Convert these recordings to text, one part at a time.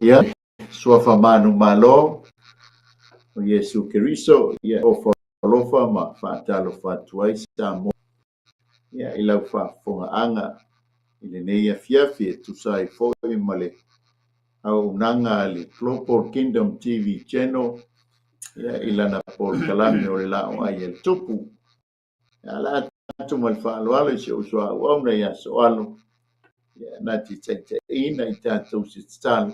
Ia sua famanu malo o Yesu Keriso ia o falofa ma fatalo fatuai sa mo ia ila fa fonga anga ile nei fiafi tu sai foi male au nanga li Global Kingdom TV channel ia ila na por kalami o la o ai el tupu ala tu mal fa lo ala se uswa o na ya soalo ia na ti tete ina ita tu stal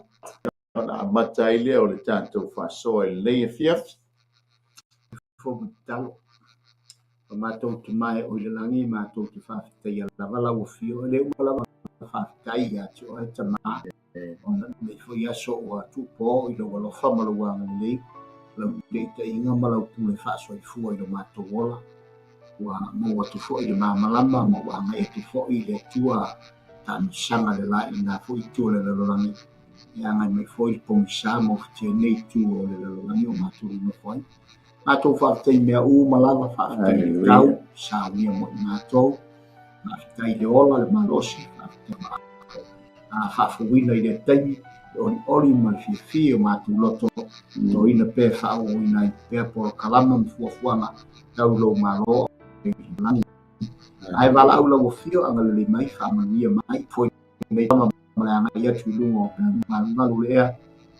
na mata ile o le tanto fa so el nei fiafi fo talo matou te mai o le langi matou te whawhitai a lavala o fio le ua whawhitai a te oe ta maa ona me fwoi aso o a tupo i lo walo whamalo wanga lei lau te te inga malau pule whaso i fua i lo matou ola ua mo atu fo i le mamalama mo wanga e tu fo i le tua ta misanga le lai na fwoi tua le lalolangi ia ngai me fwoi pongisa mo fitia nei tua o le lalolangi o matou ino fwoi matou whaafitai mea malava whaafitai tau sa wia mo i matou whaafitai le ola le malosi whaafuina i le taimi ori ma le fia o matou loto to ina pe whao ina i pea poro kalama mfuafuanga tau lo malo ai wala au lau fio anga le mai whaamanuia mai foi nei tama malanga ia tulungo ngalu lea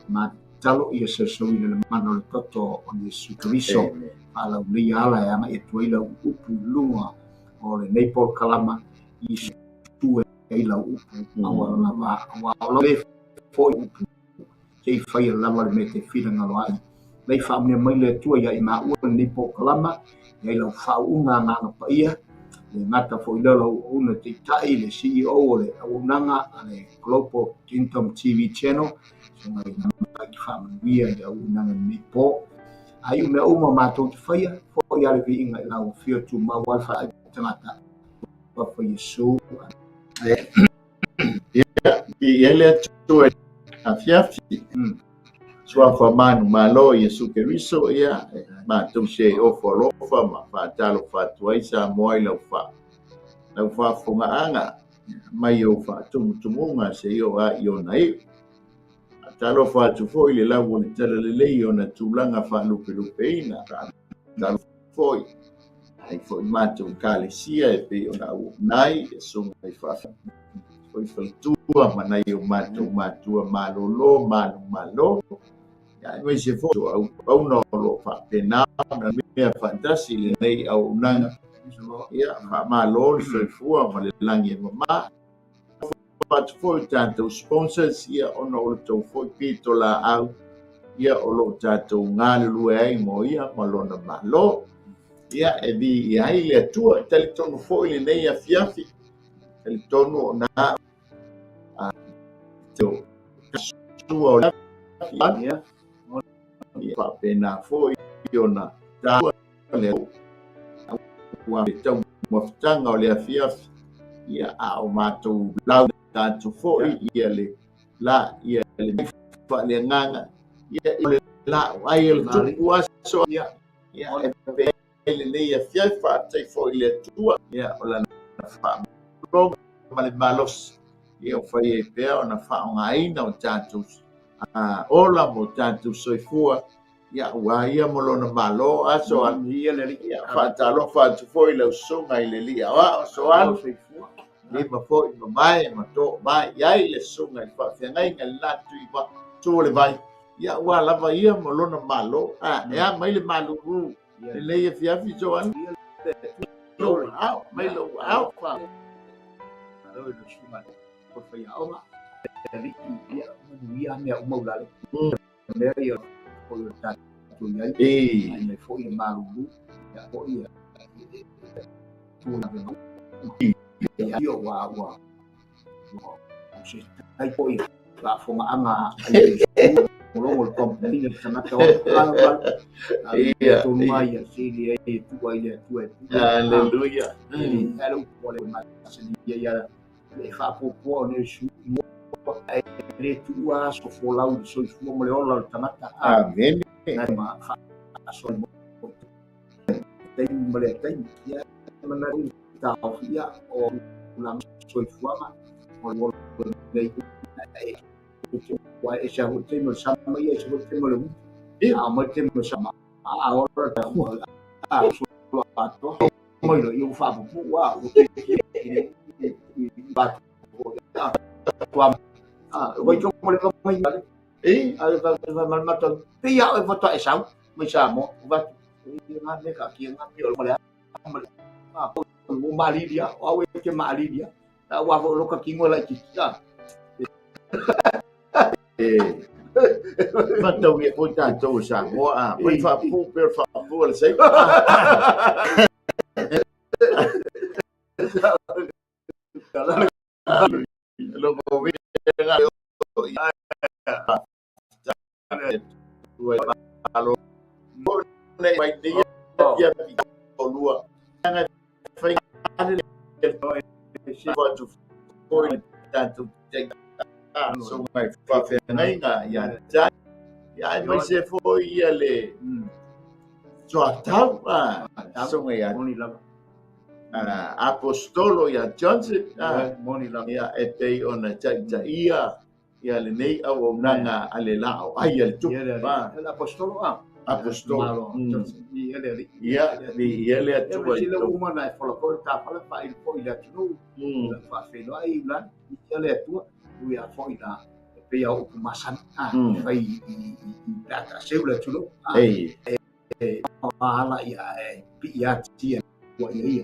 ma talo ia se soina le mano le toto o Yesu Keriso ala uli ala ya ma e tuila upu lunga o le nei por kalama i tu e la upu awala wa ala le foi upu ke fai la ma me te fila ngalo ai nei fa me mai le tu ia i ma u nei por kalama ia la fa unga nga pa ia le ngata foi lo una te tai le CEO o le unanga ale Global Kingdom TV channel so ngai ki whaamanuia i au nanga nipo. Ai me uma mātou te whaia, fo i ale vi inga i lau whio tu mawal wha ai tangata. Wa wha Yesu. I ele atu a fiafi. Sua whamanu malo Yesu Keriso ia mātou se o whalofa ma whaatalo whatuai sa moai lau whafunga anga mai o whaatumutumunga se i o a i o nai. Talo fatu foi le lau le tala le lei ona tūlanga whalupe lupe ina. Talo foi. Ai foi mātou kālesia e pe ona au nai e sunga i whafa. Foi whaitua manai o mātou mātua malolo, malo. Ia me se foi au nolo whapena na mea fantasi le nei au nanga. Ia malo le whaifua ma le langi e mama. But foi tanto sponsors ia ona o tau foi pito la au ia o lo tatou ngalu ai mo ia malona malo ia e vi ia ile tua teletono foi le nei a fiafi teletono na to tua ia pa pena foi ona ta le wa tau mafutanga o le fiafi ia a o matou lau tanto foi ia le fa le nganga ia le la ai le tu aso ia le ia fiafa tai foi le tua ia o la fa long mal malos ia foi e pe ona fa ngai na o tanto ola mo tanto soifua ia wa ia molona malo aso ia le ia fa talo fa foi le songa ile lia wa so al soifua ni ma foi ma mai ma to mai ai le sunga i fa ngai ngal la tu i ba to le vai ia wa la va ia mo lona malo ia mai le malo ru le ia fia fi jo an lo au mai lo au fa lo shuma ko fa ia oma ri ia me o mo la le me ia ko ta tu ia mai foi le malo ru ia ko ia tu na ia wa se ai poi la forma anga molongo le company le sanata o ia tu mai si ai tu ai le tu haleluya alo pole ma se ia le fa po ne su ai le tu a so folau so mo le ola tanata amen ma so tem ia manari tau ia o ulang soifua ma o dei wa e sa ho te mo sa mai e sa ho te mo lu a mo te mo sa ma a ora ta mo a so a to mo lo io fa bu wa o te ba wa wa jo mo le mai a mal ma to te ya e va to e sa mo sa mo va nga me ka ki nga pi mo le a mo mali dia wa we ke mali dia wa lo ka ki mo la ki Mà tàu nghiệp của ta tàu sản của mình phạm phụ per phạm phụ là谁lúc mà biết là rồi alo này mày đi ya lua ngay phải ăn rồi chỉ vào chụp coi ta chụp chạy so mày phải ngay ngà ya trái ya mới sẽ phôi ya le cho tháo so mày ya apostolo ya Johnson ya etei ona ia ya le nei au nanga ale lao ai el tu apostolo apostolo ya le tu si le uma na fola ko ta fala pa il foi la tu fa fe no ai la ya le tu ya foi na pe ya o masan vai da ta se la tu ala ya pi ya ti wa ya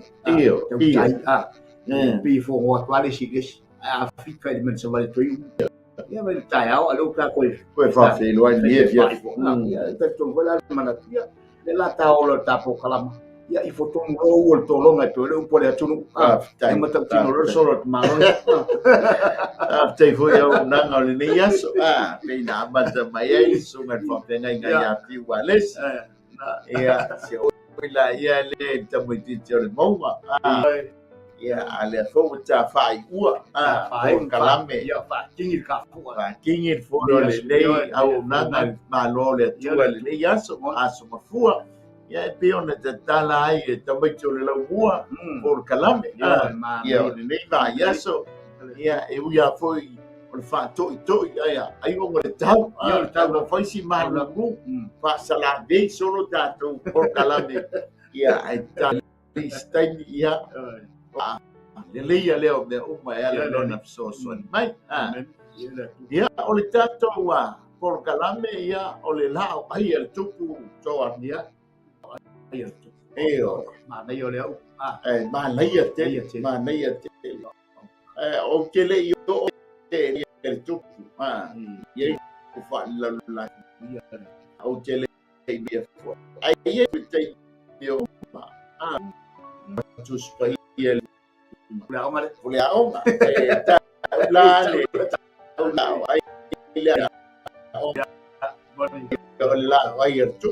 pi fo wa quale si che Africa di mezzo vale tu ya vai tai au alo ka ko fa fe lo ai nie via ya ta tu quella malattia nella tavola tapo calama ya i foton o to longa to le un po' le atunu ma ta tino lo solo ma te foi eu nanga le ni yaso pe na ba ta mai ai so ngat fa pe ngai ngai ya ti wales ya se o la ya le ta mo ti le mo ya ale fo ta fai ua fai kalame ya fa kingi ka fu kingi fo le le au nanga ma lo le tu le ni yaso aso ma fua ya pe ona te tala ai e tamai le lau ua por kalame ya le ni va yaso ya e uia foi o fa to ya ai o le tau no foi si ma lo fa sala de solo tato por kalame ya ai ta stai ya le leo de uma ela lona so mai ya o le tato wa por kalame ya o le lao ai el tupu so dia ma nei o leo ma nei te o ke le yo te el tupu ye ku fa la o ke le be fo ai ye te yo tu spai el Pulau la le ai le la ai tu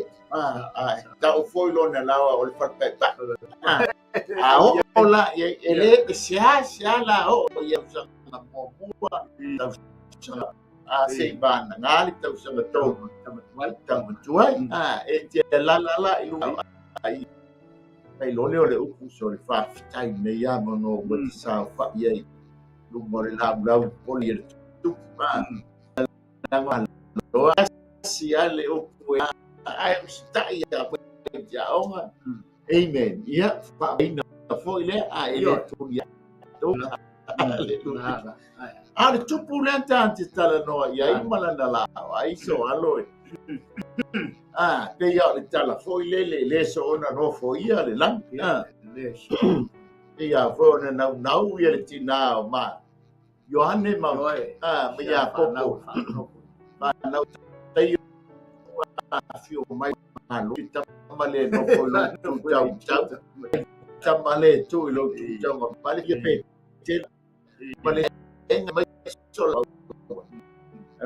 tau foi lo na la o fa pe pa o la ele sia la o ya sa mo bua se ban ngali tau sa to tam tuai e te la ilu ai ai lo le upu so le fa tai me ya no mo sa fa ye lu mo la poli el tu na lo si ale upu ai stai ya ya o amen ya fa ina fo ile ele tu ya tu ale tu pulenta antes tala no ya imalanda la ai so alo pe ya le tala foi le so ona no foi ya le lang pe ya fo na nau ya le tina ma Yohane ma me ya popo ma nau tai fio mai ma lu tamale no ko lo tu tamale tu lo tu ma pale ke pe pale en mai so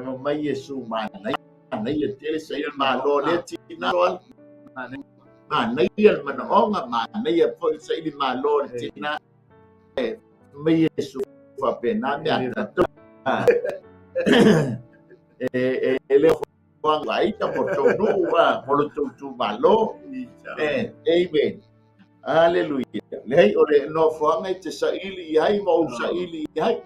ma mai Yesu ma nai te sai ma lo le tina lo ma nai ma no ma nai foi sai di ma lo tina mai Yesu fa pena me ta ele Juan vai ta porto no por tu ma lo amen hallelujah le ole no fo ngai te sai ili ai mo sai ili ai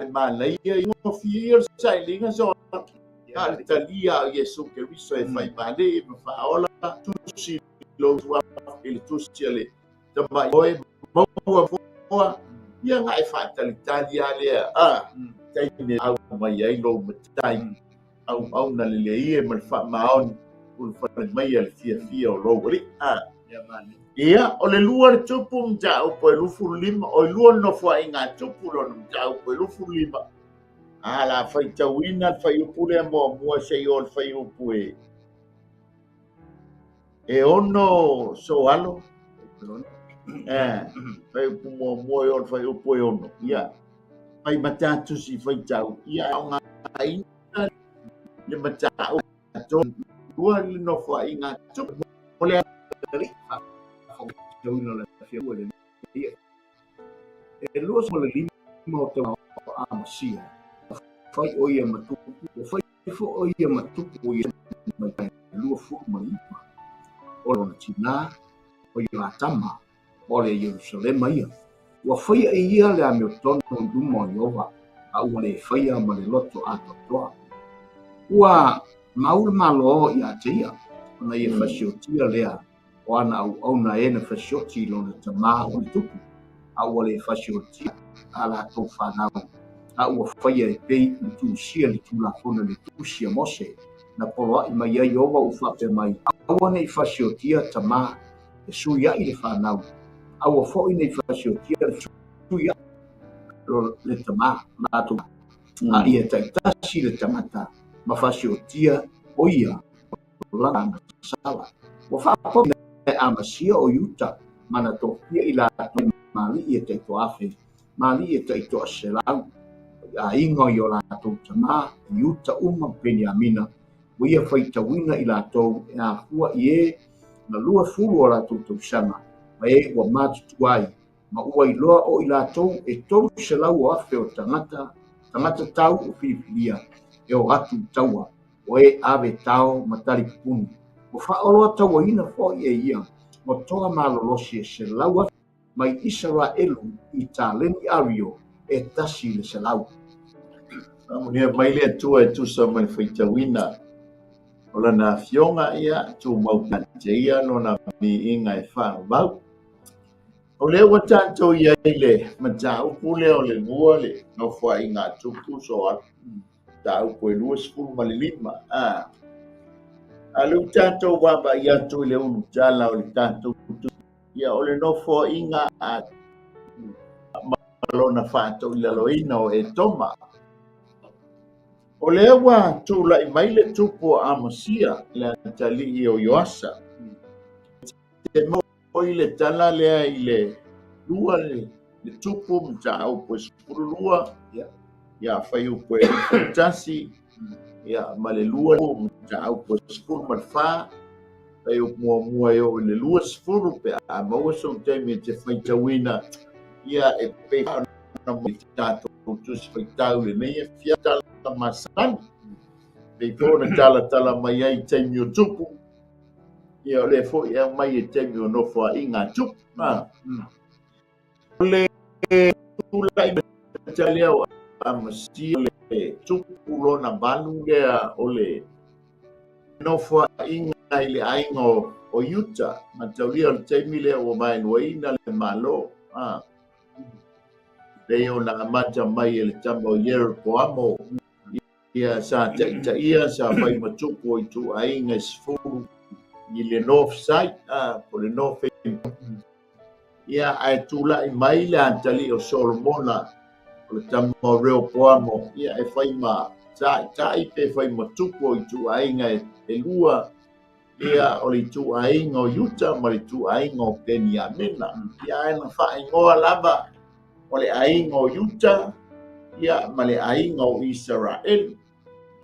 malai ingo fiel sai linga so Italia Yesu Cristo e fai male fa ola tu si lo wa il tu si le tama oi mo wa ia ngai fa Italia le tai ne au mai ai lo tai au na le ie mal fa maon ul fa mai al fia o lo ri ia o le lua le tupu mta o po lufu lima o lua no fa inga tupu lo mta o po lufu lima ala fai tawina fai upule mo mua sei ol fai upue e ono so alo fai upumo mo ol fai upue ono ia fai matatu si fai tau ia nga ina le matau to lua le no fa inga tupu ole ri fa do no le fia ole e lua so le lima o te amasia fai oia matupu fai fo oia matupu oia mai lua fu mai o lona tina o ia tama o le Jerusalem ia wa fai ia le ame tono dumo Jehova a ua le fai ma le loto ato toa ua maul malo ia tia ona ia fasiotia lea o ana au na ena fasioti lona tama o le tupu a ua le fasiotia ala to fanau a ua faia e pei i tu sia li tu la fona le tu sia mose na poloa i mai ai ova u fape mai a ua nei fasiotia tama e suia i le whanau a ua fo i nei fasiotia le suia le tama na tu a ia taitasi le tamata ma fasiotia o ia o lana sala ua whapo me amasia o yuta mana topia i la mali i e teito afe mali i e teito aselau a ingo yo la to tama yuta Benjamina o ia fai tawina i la to a fua ie na lua fulu o la to sama mai wa mat tuai ma ua i loa o i la to e to se la o afe o tangata tau o filia e o atu taua o e ave tau matari puni o fa o taua ina fo ie ia mo toa malolosi se la mai Israelu i taleni ario e tasi le selau Amonia mai le tua e tu sa mai faitawina o lana fionga ia tu mau ia no na mi inga e whaavau o le ua tātou ia le mata upu leo le ngua le no wha inga tupu so a ta upu e lua sipuru ma le lima a leu tātou waba ia tu le unu tala o le tātou ia o le no wha inga a malona whātou ila loina o e toma o le ua tula i mai le tupu a Amasia le tali i o Yoasa. Te mo i le tala lea i le lua le tupu mta au po sipuru lua ia whai upo e tasi ia ma le lua mta au po sipuru marwha whai upo mua e o le lua sipuru pe a maua so teimi te whai tawina ia e pe na mo tātou tusi whai tau le nei e fia tala masan pe kona tala mai ai taimi o tupu ia le fo ia mai e taimi o nofo a inga tupu le tula i tali au Amasia le tupu lona balu lea o le nofo a inga i le ainga o Utah ma taulia o le taimi lea o mai nuaina le malo leo na amata mai e le tama o Yeroboamo ia sa ta ia sa mai matupu i tu ainga sfuru i le north side po le north ia ai tula i mai le antali o Solomona o le tama o Rehoboamo ia e fai ma ta i pe fai matupu i tu ainga e lua ia o le tu ainga o Utah ma le tu ainga o Benjamina ia e na fai ngoa lava o le ainga o Utah ia ma le ainga o Israel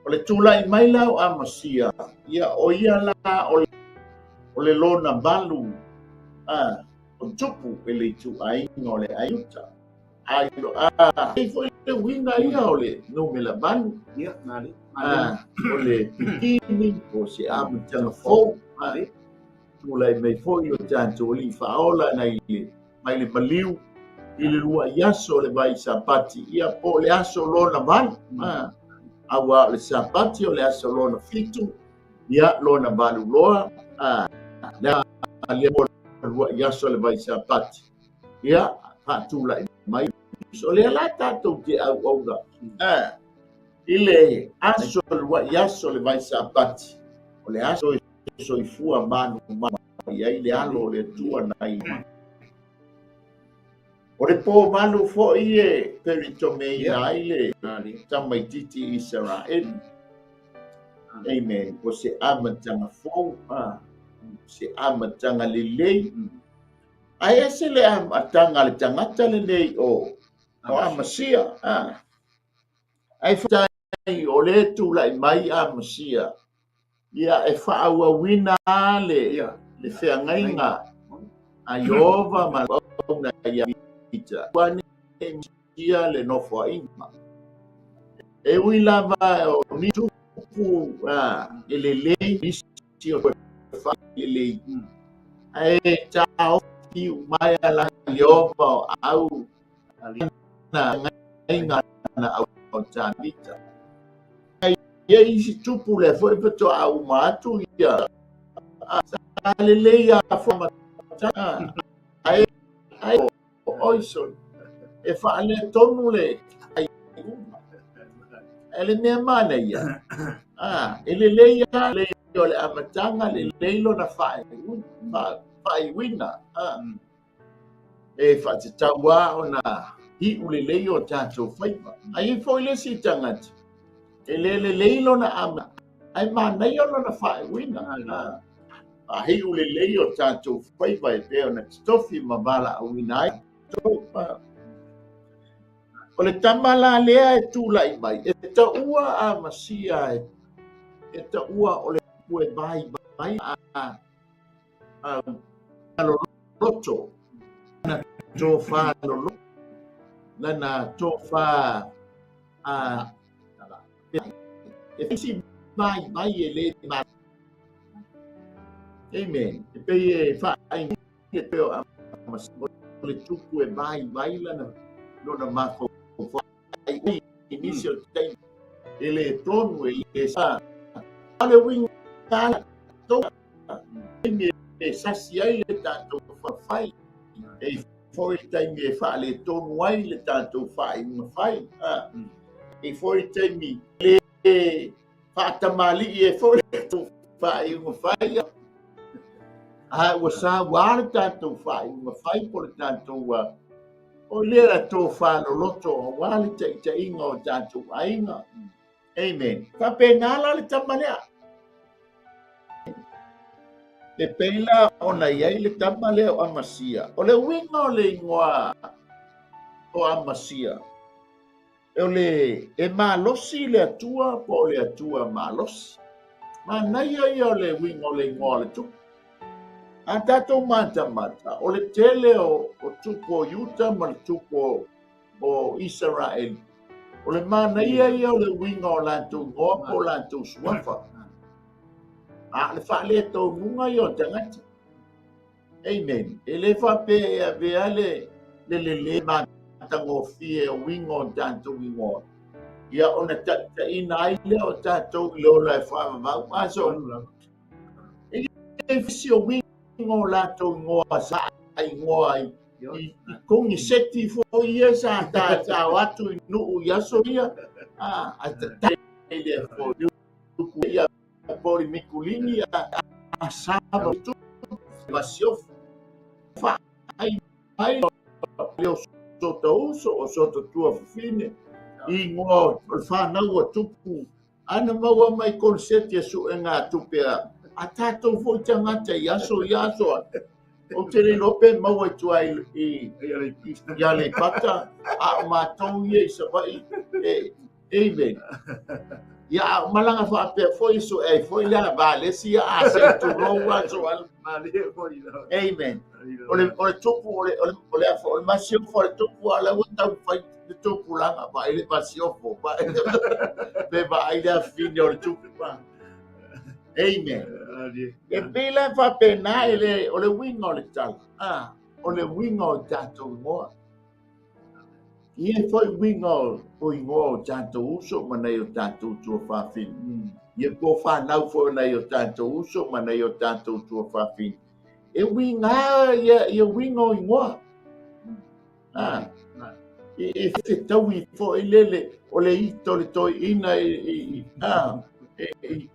o le tula i mai lau Amasia ia o ia la o le lona balu o tupu e le tu ainga o le Utah ai lo e foi le winga ia o le no me la balu ia mali o le pikini o se amu telefon tula i mai foi o tanto li faola nei mai le maliu I le lua iaso le vai sapati ia po le aso lona valu aua le sapati o le aso lona fitu ia lona valu loa le mo le lua iaso le vai sapati ia fatula mai so le la tatou te auauna i le aso le lua iaso le vai sapati o le aso soifua manu ai le alo le tua nai o le po malu fo'i e peritomei ai le tamaititi Israel. Amen. O se amatanga fo se amatanga lelei. Ai ese le amatanga le tangata lelei o amasia. Ai fatai o le tula i mai amasia. Ia e whaauawina le whiangainga a Iova ma na ia ita. Wane ia le nofo inga. E ui lava o ni tupu ele lei isi o ele e tau ki mai ala Iova au na inga na au tanita. Ia isi tupu le foi peto au matu ia le lei a forma ai oison e fa le tonu le ele ne mana ia ele lei a le le amatanga le leilo na fa wina e fa te tawa ona I ule leio tatou faiva ai foi le si tangata ele leilo na ama ai mana ia na fa wina hi ule leio tatou faiva e pe ona stofi mavala awina ai o le tamala lea e tula I mai e ta ua a masia e ta ua o le pue bai a loto na tofa lolo lana tofa e fisi bai e le ma amen e pe e fa ai e pe o le tupu e bai lana lona mafo ai inicio tem ele tonu ele sa ale wing kala to e sasi ai le tatou fai e foi time e fa le tonu ai le tatou fai ma fai e foi time le fa tamali e foi tu fai ma fai o sa war tatou fai ma fai por tatou o lera tō whāno loto o wāli te inga o tātou ainga. Amen. Ka pēngala le tamalea. Le pēla o na iai le tamalea o amasia. O le winga o le ingoa o amasia. O le e malosi le atua po le atua malosi. Ma naia ia o le winga o le ingoa le tuku. A tātou mata, o le tele o tupo Utah ma le tupo o Israel. O le mana ia o le winga o lantou ngoa po lantou suafa. A le whaale tau nunga i o tangata. Amen. E le whape e a vea le matango fie o winga o tātou ingoa. Ia ona ta ina aile o tātou i lola e whaamamau. Aso, e fisi o winga ngo lato ngoa sa ai ngoa I kongi seti fo ia sa ta watu nu yaso ia a ta ile fo ku ia pori mikulini a saba tu vasio fa ai leo soto uso o soto tua fine I ngo fa na o tupu ana maua mai konseti su nga tupea a tātou fo tangata yaso o te le lope maua tua I le pata a mātou ia I savai amen ia malanga fa ape fo iso fo ia valesi a se tu roa so al amen o le tupu o le masio fo le tupu ala uta fai le tupu langa ba ele masio fo ba be ba ida fine o le tupu amen. E pila fa pena o le winga o le tala. O le winga o tātou moa. Ia foi wingo o ingo tanto uso manai o tanto tua fafin. Ia po fa nau foi nai o tanto uso manai o tanto tua fafin. E winga ia wingo ingo. Ah. E te tau I foi lele o le ito le toi ina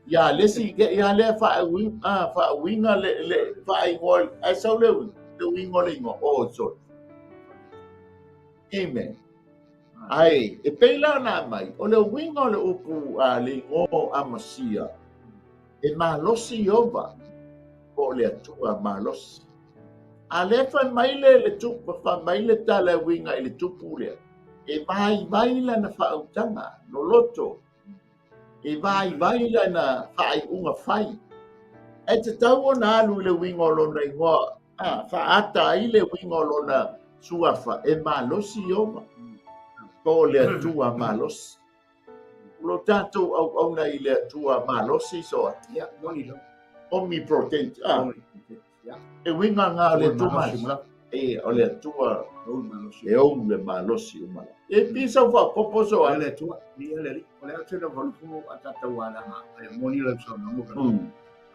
ia lesi ia le fa winga le fa ingo ai sau le wingo le ingo o so. Amen. Ai, e peila na mai, o le winga o le upu a le ngo a masia, e malosi ova, o le atua malosi. A le fa maile le tupu, fa maile ta le winga i le tupu lea, e vai la na fa utanga, no loto, e vai la na fa unga fai. E te tau o na alu le winga o lona ingoa, fa ata i le winga o lona suafa, e malosi ova. Ko le atua malos. Lo tanto au na i le atua malos so Ya, moni lo. omnipotent. Ya. E winga nga le atua e o le atua e o le malos o mala. E pisa fa poposo le atua ni le o le atua no fu atata wala ma moni lo so no mo.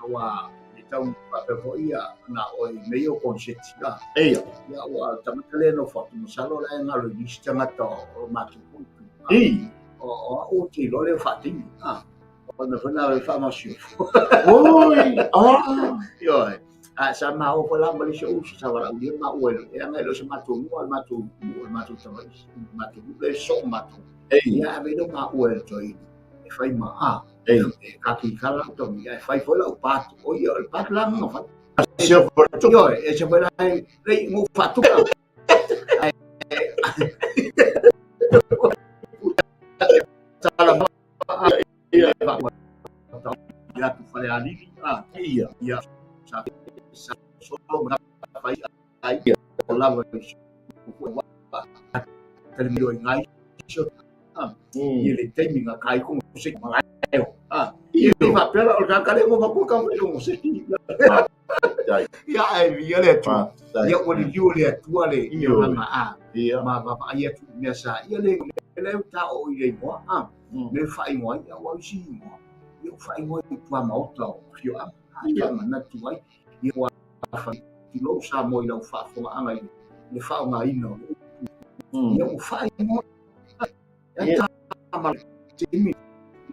Wa tau pa fo ia na o meio concetia e ya wa tamatele no foto mo salo la nga lo distanga to o matu o ti lo le fati o me fona le famasio oi yo sa ma o la mali show sa wala u ma o e nga lo se matu matu tawais matu le so matu ya ve no ma o to i fai ma kaki kala to mi fai foi o pato o io il pato lá não faz io esse foi lá lei mo fato ya tu falei ali ia só fai aí lá vai terminou em aí e ele tem minha cai com você e ele vai pela olhar cadê eu vou colocar o você ya via le tu ya o le ju le tu le ma ia tu mesa ia le ta o ile mo le fai mo ya wa si mo eu fai mo tu ma o to fio ya mana tu ai ia wa fa ti lo sa mo ia fa fo anga le fa nga ino ia o fai mo ya ma timi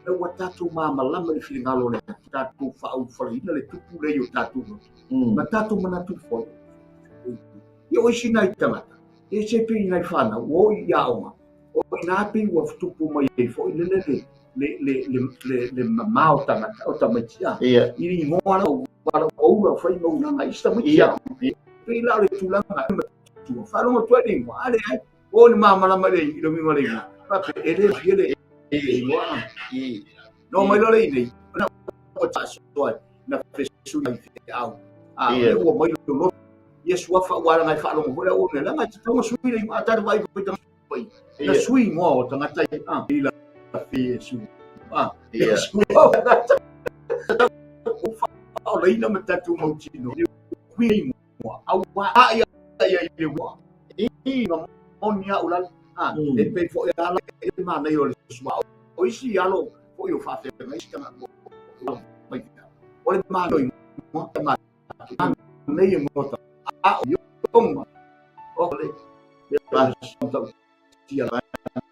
le wa tatu ma lama le filingalo le tatu fa u fa le tupu le yo tatu ma tatu mana tu fo yo isi nai tamata e se pi nai fana o ia o ina pi wa tupu mai fo le mau tamata o tamatia ini ngona o fa mo na mai sta mutia pi la le tulanga tu fa lo tu ni ale o ni mama la mare lo mi mare pa ele ele no mai lo le ni na o taso na fesu na au o mai lo yes wa fa wala ngai fa lo mo o ne la ngai tamo sui le ata vai pai na sui mo tanga tai ila fesu yes o le ina mata tu mo chino kui mo au wa ya ile wa no onia ulan e pe fo ya la e ma na yo le sua o isi alo fo yo fa fe ngai ska mo mai o le ma no mo ma nei mo ta yo toma o le ya so tia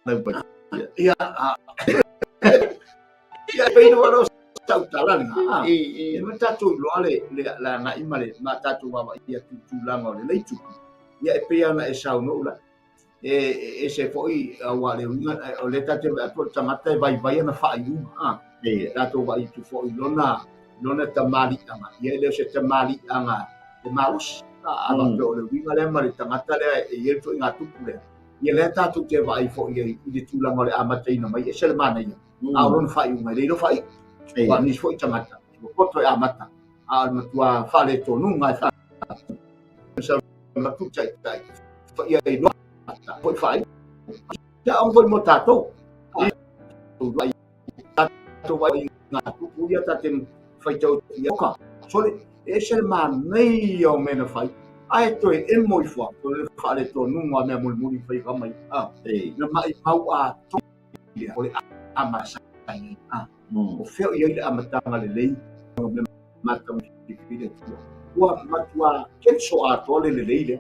na ba ya ya pe no ro sa utalan e mata tu lo ale la na imale mata tu wa ya tu langa le tu ya pe ana e sa no la e se foi wa le o le tate to tamata vai na fa yu dato vai tu foi lona tamali anga ye le se tamali anga e malos aba to le winga le mari tamata le ye to nga tu le ye le tatu te vai foi ye i tu langa le amata ina mai e se le mana ye a ron fa yu mai le no fai wa ni foi tamata ko to amata a matua fa le to nu mai fa sa ma tu chai fa ye no foi phải cha ông voi một tato tato vai na tu puya tatem fai tau ya ka so e se ma nei o mena fai ai toi e moi fa to le fa le to nu ma me mul fai ka mai na mai pau a to ia o le amasa o feo ia le amatanga le lei me mata mi fide tu wa matua ken so a to le lei le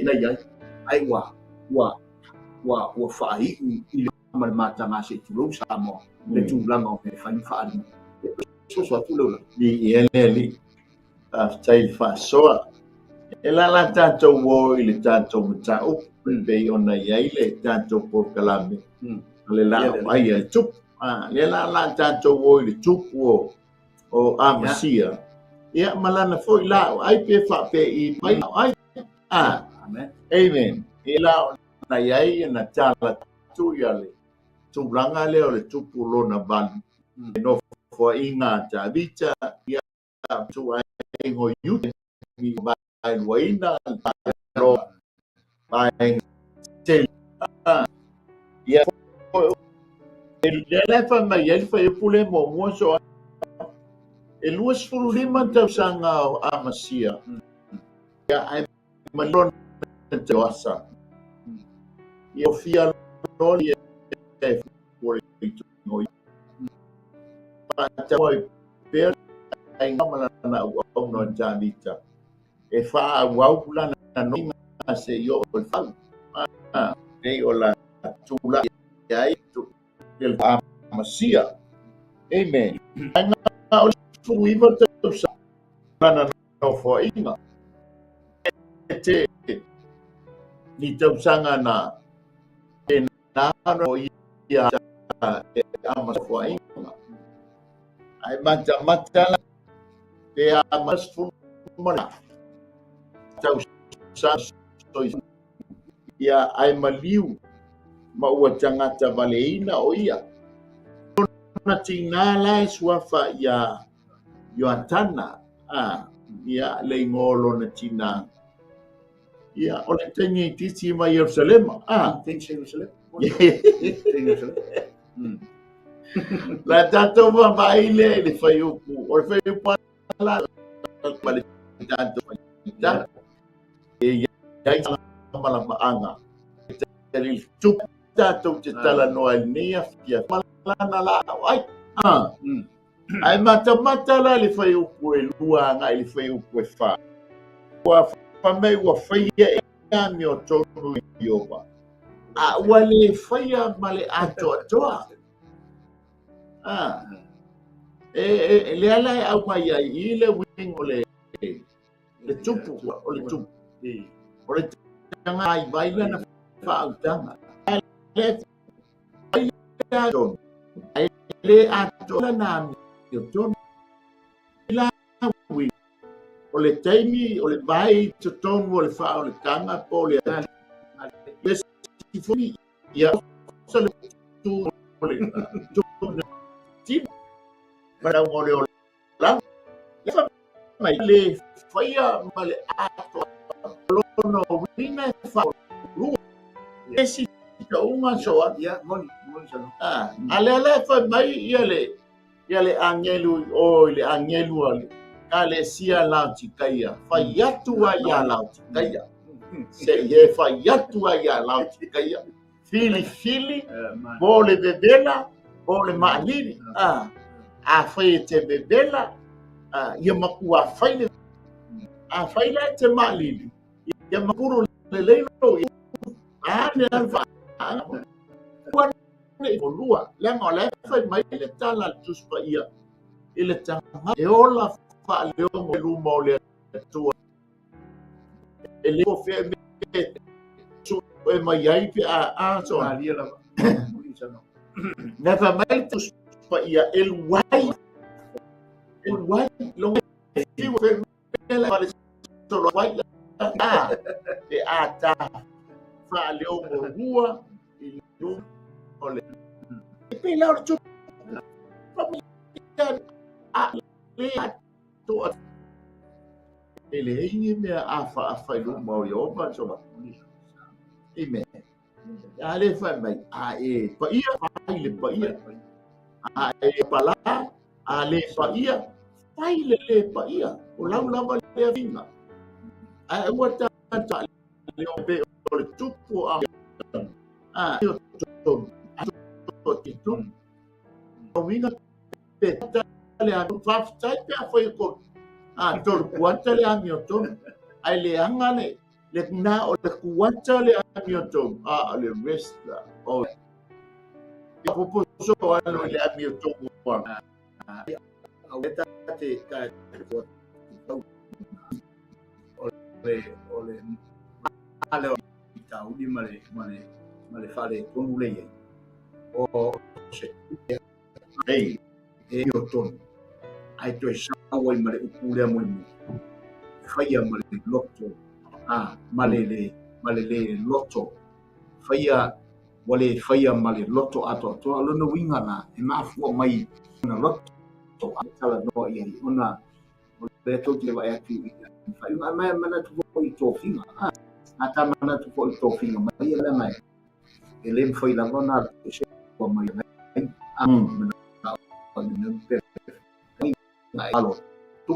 na ia ai wa fa i le mata ma se tu lo sa mo le tu langa o me fa ali so tu lo ni ele stai fa so e la tanto wo ile tanto mata o be ona ia ile tanto por kalame le la ai el tup le la tanto wo ile tup o amasia ia malana foi la ai pe fa pe i mai ai amen ila na ia na tala tu ia le tu ranga le o le tupu lona ban no fo inga ta vita ia tu ai ngo yu mi vai waina ro vai tel ia ele fa mai ele fa pule mo so e luas fulu lima tau sanga amasia ia ai malon te wasa ia fia no ia por itu ngoi pa oi per ai ngama na o no jamita e fa wa pula na no se yo o fa nei ola tula ai tu el amasia amen ana o fui volta na no fo inga te ni tau sanga na na no ia amas fo inga ai mata te amas fu mana tau sa stoi ia ai maliu ma ua tangata valeina o ia na tinala suafa ia yoantana ia le ngolo na tina ia o le tengi titi ma Yerusalem tengi Yerusalem la tato va baile le faiupu o le faiupu la le tato da e ia mala maanga ele tup tato te tala no alnia fia malana la ai ai mata la le faiupu e lua nga le faiupu e fa wa mai wa faia e mi o tonu yoba wale faia male atoa le ala au mai ai ile wing ole le tupu ole tupu ole tanga ai baila na fa utanga le atoa na yo ton la wi ole taimi ole bai to ton ole fa ole tanga pole Tifuni ya solo tu tim para ngole la mai le faia male ato lono wina fa lu esi to uma so ya moni sono ale fa mai yale angelu o le angelu ale sia la tikaya fa yatu ya la tikaya se ye fa yatu ya la tikaya fili bole bebela bole malini a foi te bebela ia makua faile a faile te malini ia makuru le leilo ne alfa quan ne volua le ngole fa mai le tala tus pa ia ile tanga e ola fa le mo lu mo le tu ele o fe su e mai ai pe so ali la never mai tus pa ia el wai lo fi fe la pa so wai e ata fa le mo rua i lu ole pe la tu pa mi le to ele ingi me afa lu mo yo pa so ba ime ale fa mai pa ia le pa ia pala ale fa ia le pa ia o lau lava le vinga ai ua tata le o pe o le tupu a io to tito o winga pe tale a fa tai pe a foi ko to kuata le ami o to ai le anga le na o le kuata le ami o to le rest o ya popo so ano le ami o to ko Auleta te ole ale tau di male fale tonu le o se ei o ton ai to sa o i male ukule mo faia male loto male le loto faia male loto ato to alo no winga na e ma fu mai na loto atala no ia ona le to le vai atu fai mai mana tu foi to finga ata mana tu foi to finga mai le mai ele foi la bona se ko mai mana na pe ai alo tu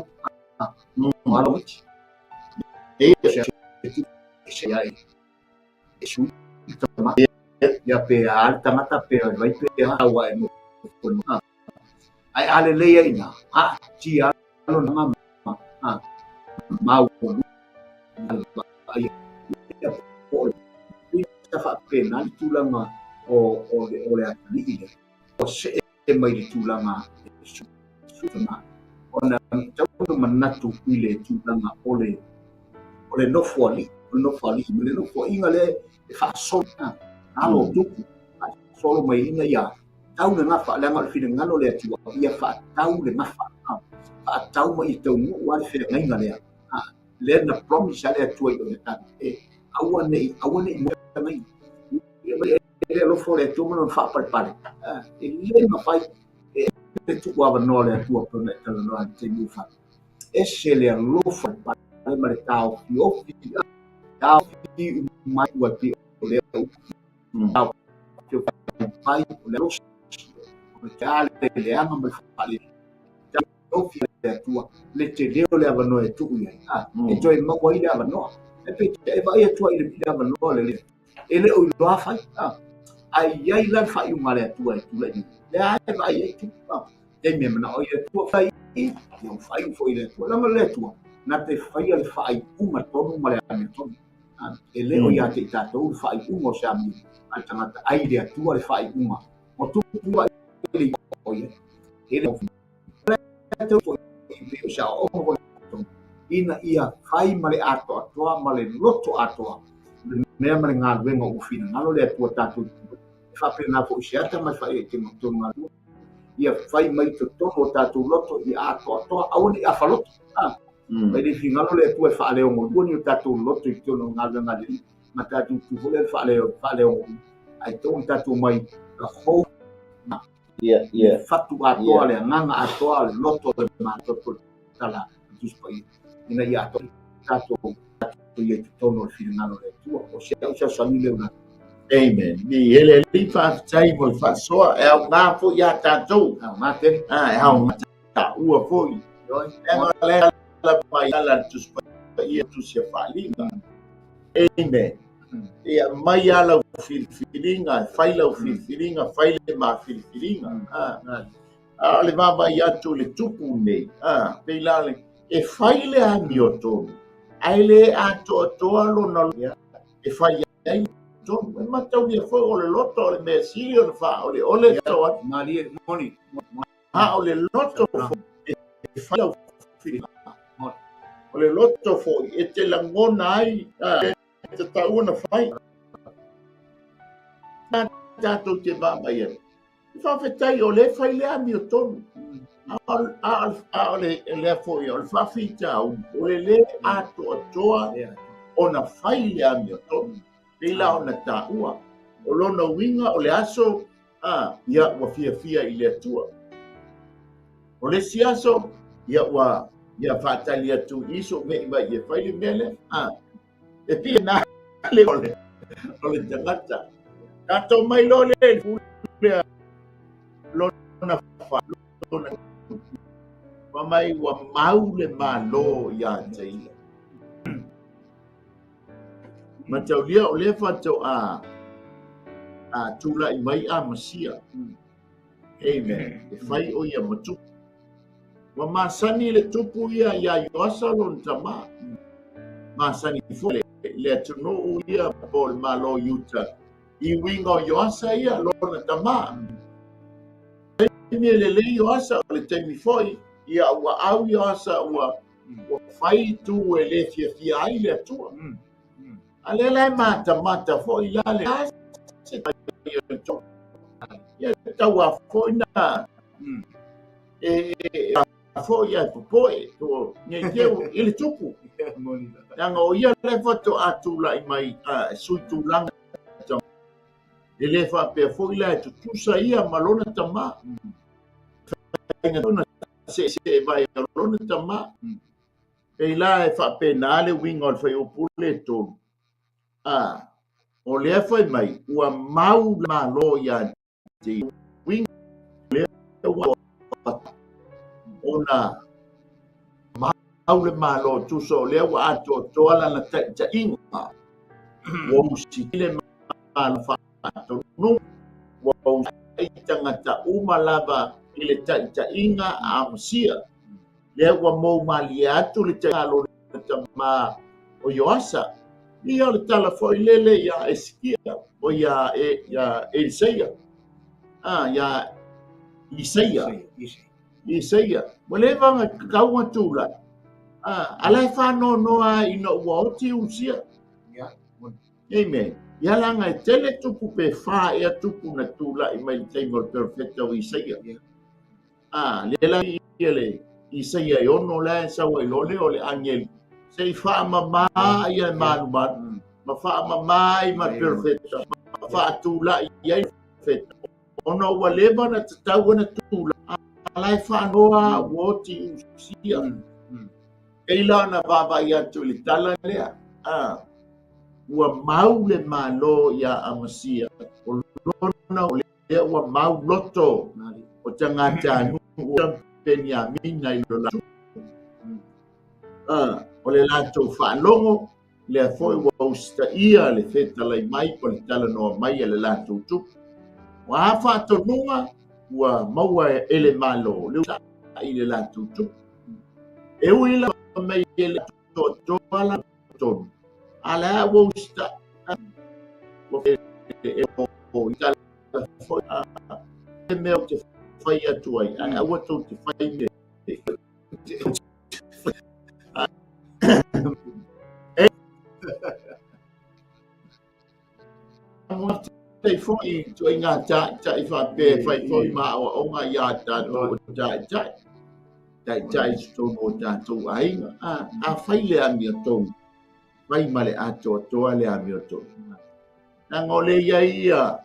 alo ei se ai su tama ya pe alta mata pe vai pe hawa no ai ale le ina ti alo na mau ai ta fa pena tulanga o le atali o se mai tulanga sutama ona tau manatu ile tulanga ole no foli le no fo inga le fa so alo tuku solo mai ina ya tau na fa la mal fina ngalo le tu ia fa tau le na fa tau mai tau mu wa fe ngai ngale le na promise ale tu i ta awane mo ngai le lo fo le tu mo fa par par le na fai tu wa no le tu pro me ta no ante mi fa ese le lo fa par ma le tau yo tau mai wa ti le tau pai le lo le anga ma fa le o fi le tua le te leo le avano e tu ia e toi ma wai le avano e pe e vai e tu ile le avano le ele o lo fa ai la fa yu male tu e tu le ai vai e tu e me na o ia tu fa i eu fa yu foi le tu la male tu na te fa ia fa i uma tonu male ame tonu ele o ia te ta tu fa i uma sa mi al tanga ai le tu le fa i uma o tu ile o ia ele ina ia fai male ato atoa male loto atoa mea male ngā ruenga ufina ngalo le atua tātou whape nā po isiata mai whai e te motono ngā rua ia fai mai to tono tātou loto i ato atoa aone i awhaloto mai le fi ngalo le atua e wha leo ngoni o tātou loto i tono ngā ruenga le ma tātou tufole wha leo ngoni ai tono tātou mai a hou fatu atoa le nganga atoa le loto le mātoto tala tuspai ina ia to tato ia tono le ngalo le tua o se sami le una amen ni ele li fa tai mo fa so e nga fo ya tatou mate e ha ta ua fo i le la mai la tuspai ia tu se fali amen ia mai ala filfilinga faila filfilinga faile ma filfilinga ale baba ia tu le tupu nei pe la le e faile a mioto aile a to lo na e fai ai to e matau ia fo o le loto le mesilio le fa o le to mali moni o le loto e faila o le loto fo e te langona ai te tauna fai tatou te baba ia fa fetai o le fai le ami o tonu a le foi o fa fita o le ato toa ona fai le ami o tonu le la ona taua o lona winga o le aso ia wa fia i le atua o le siaso ia fatali atu iso me mai e fai le mele e pia na le ole tangata tato mai lole lona fa lona mai wa mau le malo ya tei Macau lia o le whatau a tula I mai a masia. Amen. E whai o ia matu. Wa masani le tupu ia yoasa lon tama. Masani fole le tuno o ia po le malo yuta. I wingo yoasa ia lona tama. Le yoasa o le temi foi. Ia ua au yoasa ua whai tu e le fia ai le atua. Ale lai mata foi la le ia tau a foi na foi a poe to ne teu ele tupu yang o ia le foto atula I mai sui tu langa ele fa pe foi la tu sa ia malona tama se vai malona tama e la fa pe na le wingol fa o pule to o le foi mai ua mau la lo ya ti wing le ona mau le malo tu so le wa ato to ala na ta inga wo musi le mal fa to no wo ai tangata uma lava ile ta inga amsia le wa mo malia tu le talo ma o yoasa ia le tala foi lele ya eskia o ya Isaia ya Isaia wale vanga kaua tula alai fa no ino woti usia amen ya langa tele tupu pe fa ya tupu na tula I mai table perfecto Isaia le la ile Isaia ono la sa wa lole ole angel sei fa mama ia malumat ma fa mama ma perfecto ma fa tula ia perfecto ono waleba na tatawa na tula alai fa noa woti usia eila na baba ia tuli tala lea ua mau le malo ia amasia o lona o le ua mau loto o tangata anu ua Benjamin na ilola o le lato whaalongo le foi ua usta ia le feta lai mai po le tala noa mai le lato tupu wa hafa tonunga ua maua ele malo le I le lato tupu e uila mai ele to ala ton ala ua usta o itala foi e meo te fai atu ai a ua tau te fai me Te foi to inga ta fa pe fai foi ma o nga ya ta to ta sto mo ta to ai a fai le a mi to fai male a to ale a mi to na ngole ia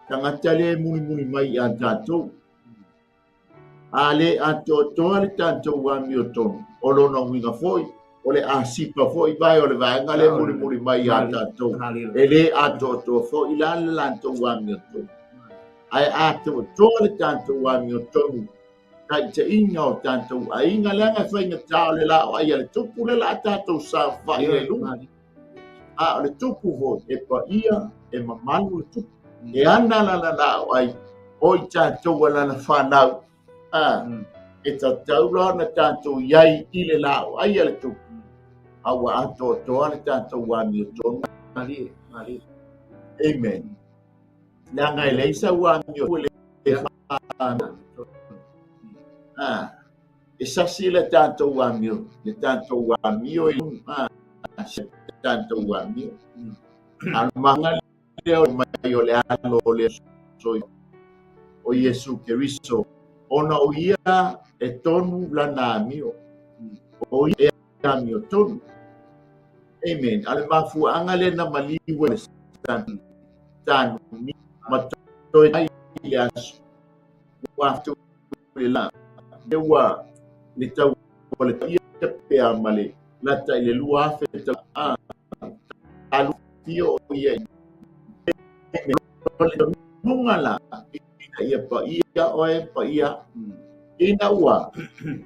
tanga tale muni mai a ta to ale a to ale ta to a mi to o lo no winga foi ole a sipa foi vai ole vai ngale muri mai a ta to ele a to foi la to wa mi to ai a to le tanto wa mi to kai te inga o tanto ai nga langa fai nga tau le la ai le tupu le la tato sa fai le lu le tupu ho e pa ia e mamalu le tupu e ana la ai oi tato wala na whanau e tau la na tato iai I le la ai le tupu awa ato le tato wa mi to amen langa e leisa wa mi le e sasi le tanto wa mio le tanto wa mio le tanto wa mio al manga le mai o le alo le so o Yesu Kristo ona o ia e tonu lana mio o ia mio tonu amen al mafu angale na maliwe le tan ni mato ai ya wa tu la dewa ni tau le ia pe amale la ta le lua fe ta alu tio ia mungala ia pa ia ina ua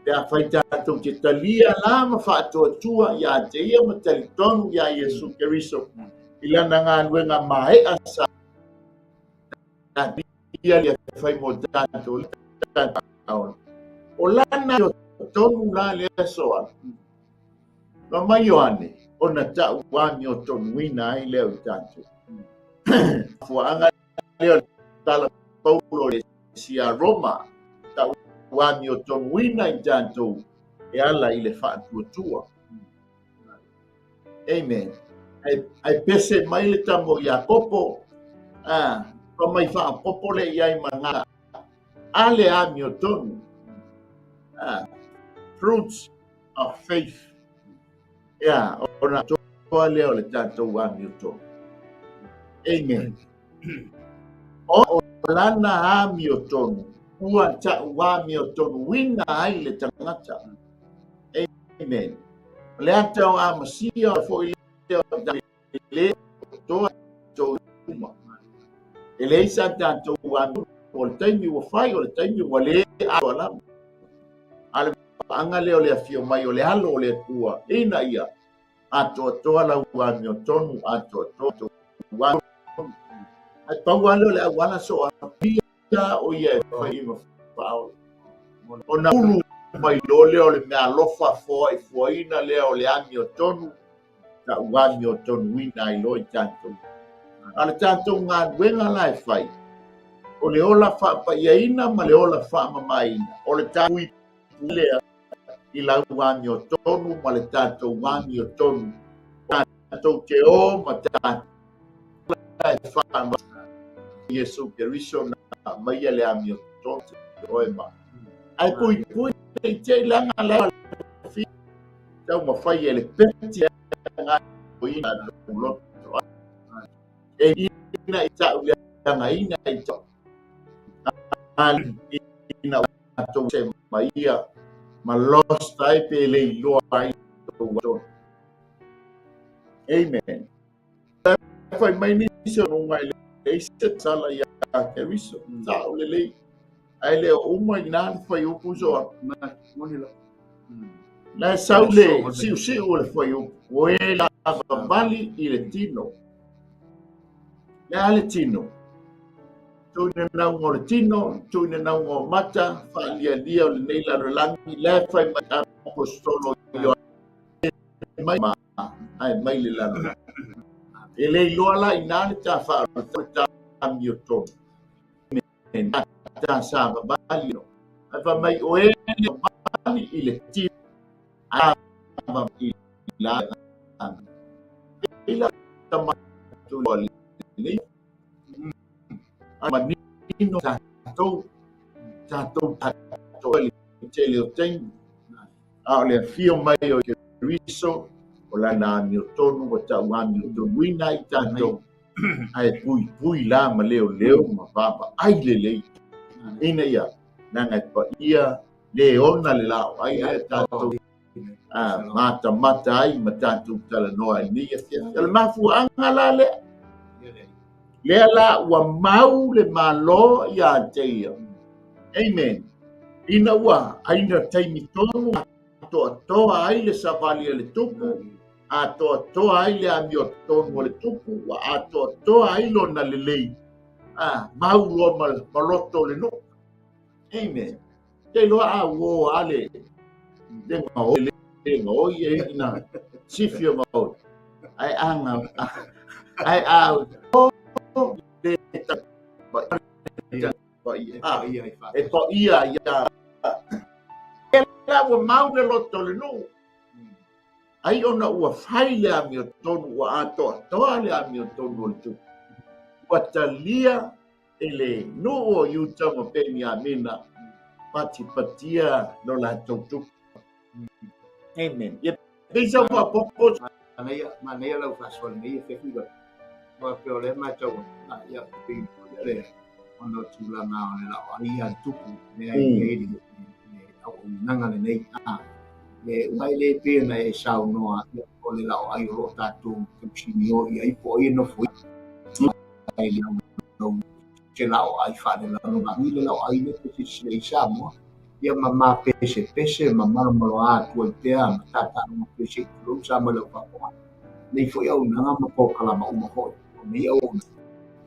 te faita tu te lia la ma fa to tua ia te ia ma te tonu ia Yesu Kristo ilana ngā nuenga mai asa ia lia whai mo tātou le tātou. O lana o tonu la lea soa. Ma mai o ane, o na tau wani o tonu wina ai leo i tātou. Fuanga leo tala paulo le sia Roma, tau wani o tonu wina i tātou, e ala i le whaatua. Amen. Ai pese mai le tamo i a popo, pa mai whaapopo le iai manga, ale ami o tonu. Fruits of faith. Ona toa leo le tātou ami o tonu. Amen. O lana ami o tonu, ua ta ami o tonu, wina ai le tangata. Amen. Le atau a masia fo i leo le toa tōuma. E le isa tātou ami o le taimi ua whai o le taimi ua le awa lama. Ale anga leo le afio mai o le alo o le tua. Ina ia. Ato toa la uami o tonu, ato toa uami. Ai pau alo le awana so a pia o ia e whai ima whao. O na ulu mai lo leo le mea lofa foa i fuaina leo le ami o tonu. Na uami o tonu wina i lo i tātou. Ale tātou ngā wenga lai whai. O le ola wha pa iaina ma le ola wha mamaina. O le tātou i lea. I lau wani o tonu, ma le tātou wani o tonu. Tātou te o, ma tātou lai whama. Iesu Keriso na maia le ami o tonu te oe ma. Ai pui i te langa lea fi. Tau ma whai e le peti ngā ina loto. E ina i tau langa ina i tau. Ina tātou se maia. Ma lost ai pe le loa ai to. Amen. Fai mai ni so no mai le se sala ya Keriso. Sa o le. Ai le o mai na fai o puso na monila. La saule si o le fai o la bali i le tino. Le tino. Tūne nau ngō le tino, tūne nau ngō mata, whaalia lia o le neila rolangi, le whai mai apostolo i o mai ma, ai mai le lana. E le iloa la i nāne tā whaaro, tā ami o tōnu. E nā tā sāma bali no. Ai wha mai o e o bali i le tino, ama i la. I la tamatu o le ni. Manino tātou le te leo tengu. A le fio mai o Keriso, o lana ami o tonu, o tau ami o tonu, wina i tātou. Ai pui la ma leo ma papa, ai le lei. Ina ia, nanga pa ia, le ona le lao, ai tātou. Mata ai, ma tātou tala noa i nia fia. Tala mafu anga la lea. Lea la ua mau le malo ia teia. Amen. Ina ua aina taimi tonu toa ai le savali le tupu. A toa ai le ami o tonu o le tupu. A toa ai lo na le lei. Mau loa maloto le no. Amen. Te loa a uo ale. Te ngao le ngao i ina sifio ngao. Ai anga. Ai au. E pa ia ia. Ela ua mau le loto le no. Ai ona ua whai le ami o tonu ua atoa le ami o tonu o le tupu. Ua talia e le no o iutama peni a mena patia no la tupu. Amen. Ia peisa ua popo. Manea lau whaswal nei e whewhiwa. Wa peo le mai tau na ia ping le ono tula na le la ai an tupu me ai e au nanga le nei le mai le pe na e sau no a o le la ai ro ta tu sinio i ai po i no foi ai le no che la ai fa le la no mi le la ai le si se sa mo ia mama pese mama lo a tu te a tata no pese lo sa mo lo pa nei foi au nanga ma po kala ma uma foi nei au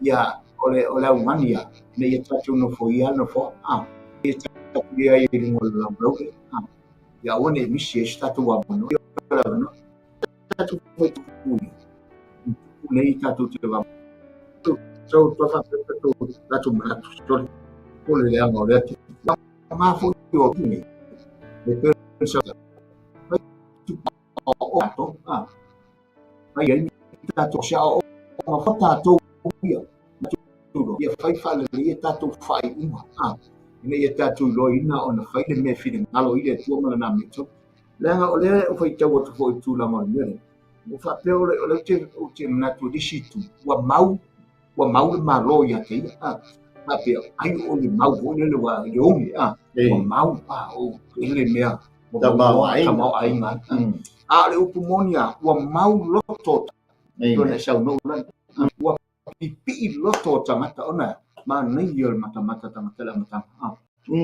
ya ole au ngani ya nei tatu no foi ya no fo e tatu ya i ngol la bro ya one misi e tatu wa no tatu foi tu nei tatu te va so to fa tatu ma so pole le amo le ma foi o ni le pensa tu o to ai ai tatu sha o ma fa tatu ia fai fale ia tatu fai uma ina ia tatu lo ina ona fai le me fine ngalo ile tu ma na me to lenga ole o fai tau to foi tu la ma ne o fa pe ole te na tu di situ wa mau le ma lo ia te ma pe ai o le mau o le wa yo mi wa mau o ile mea ta ma ai ma le upumonia wa mau loto to na sa no wa pipi loto tamata ona ma nei yol mata tamata la mata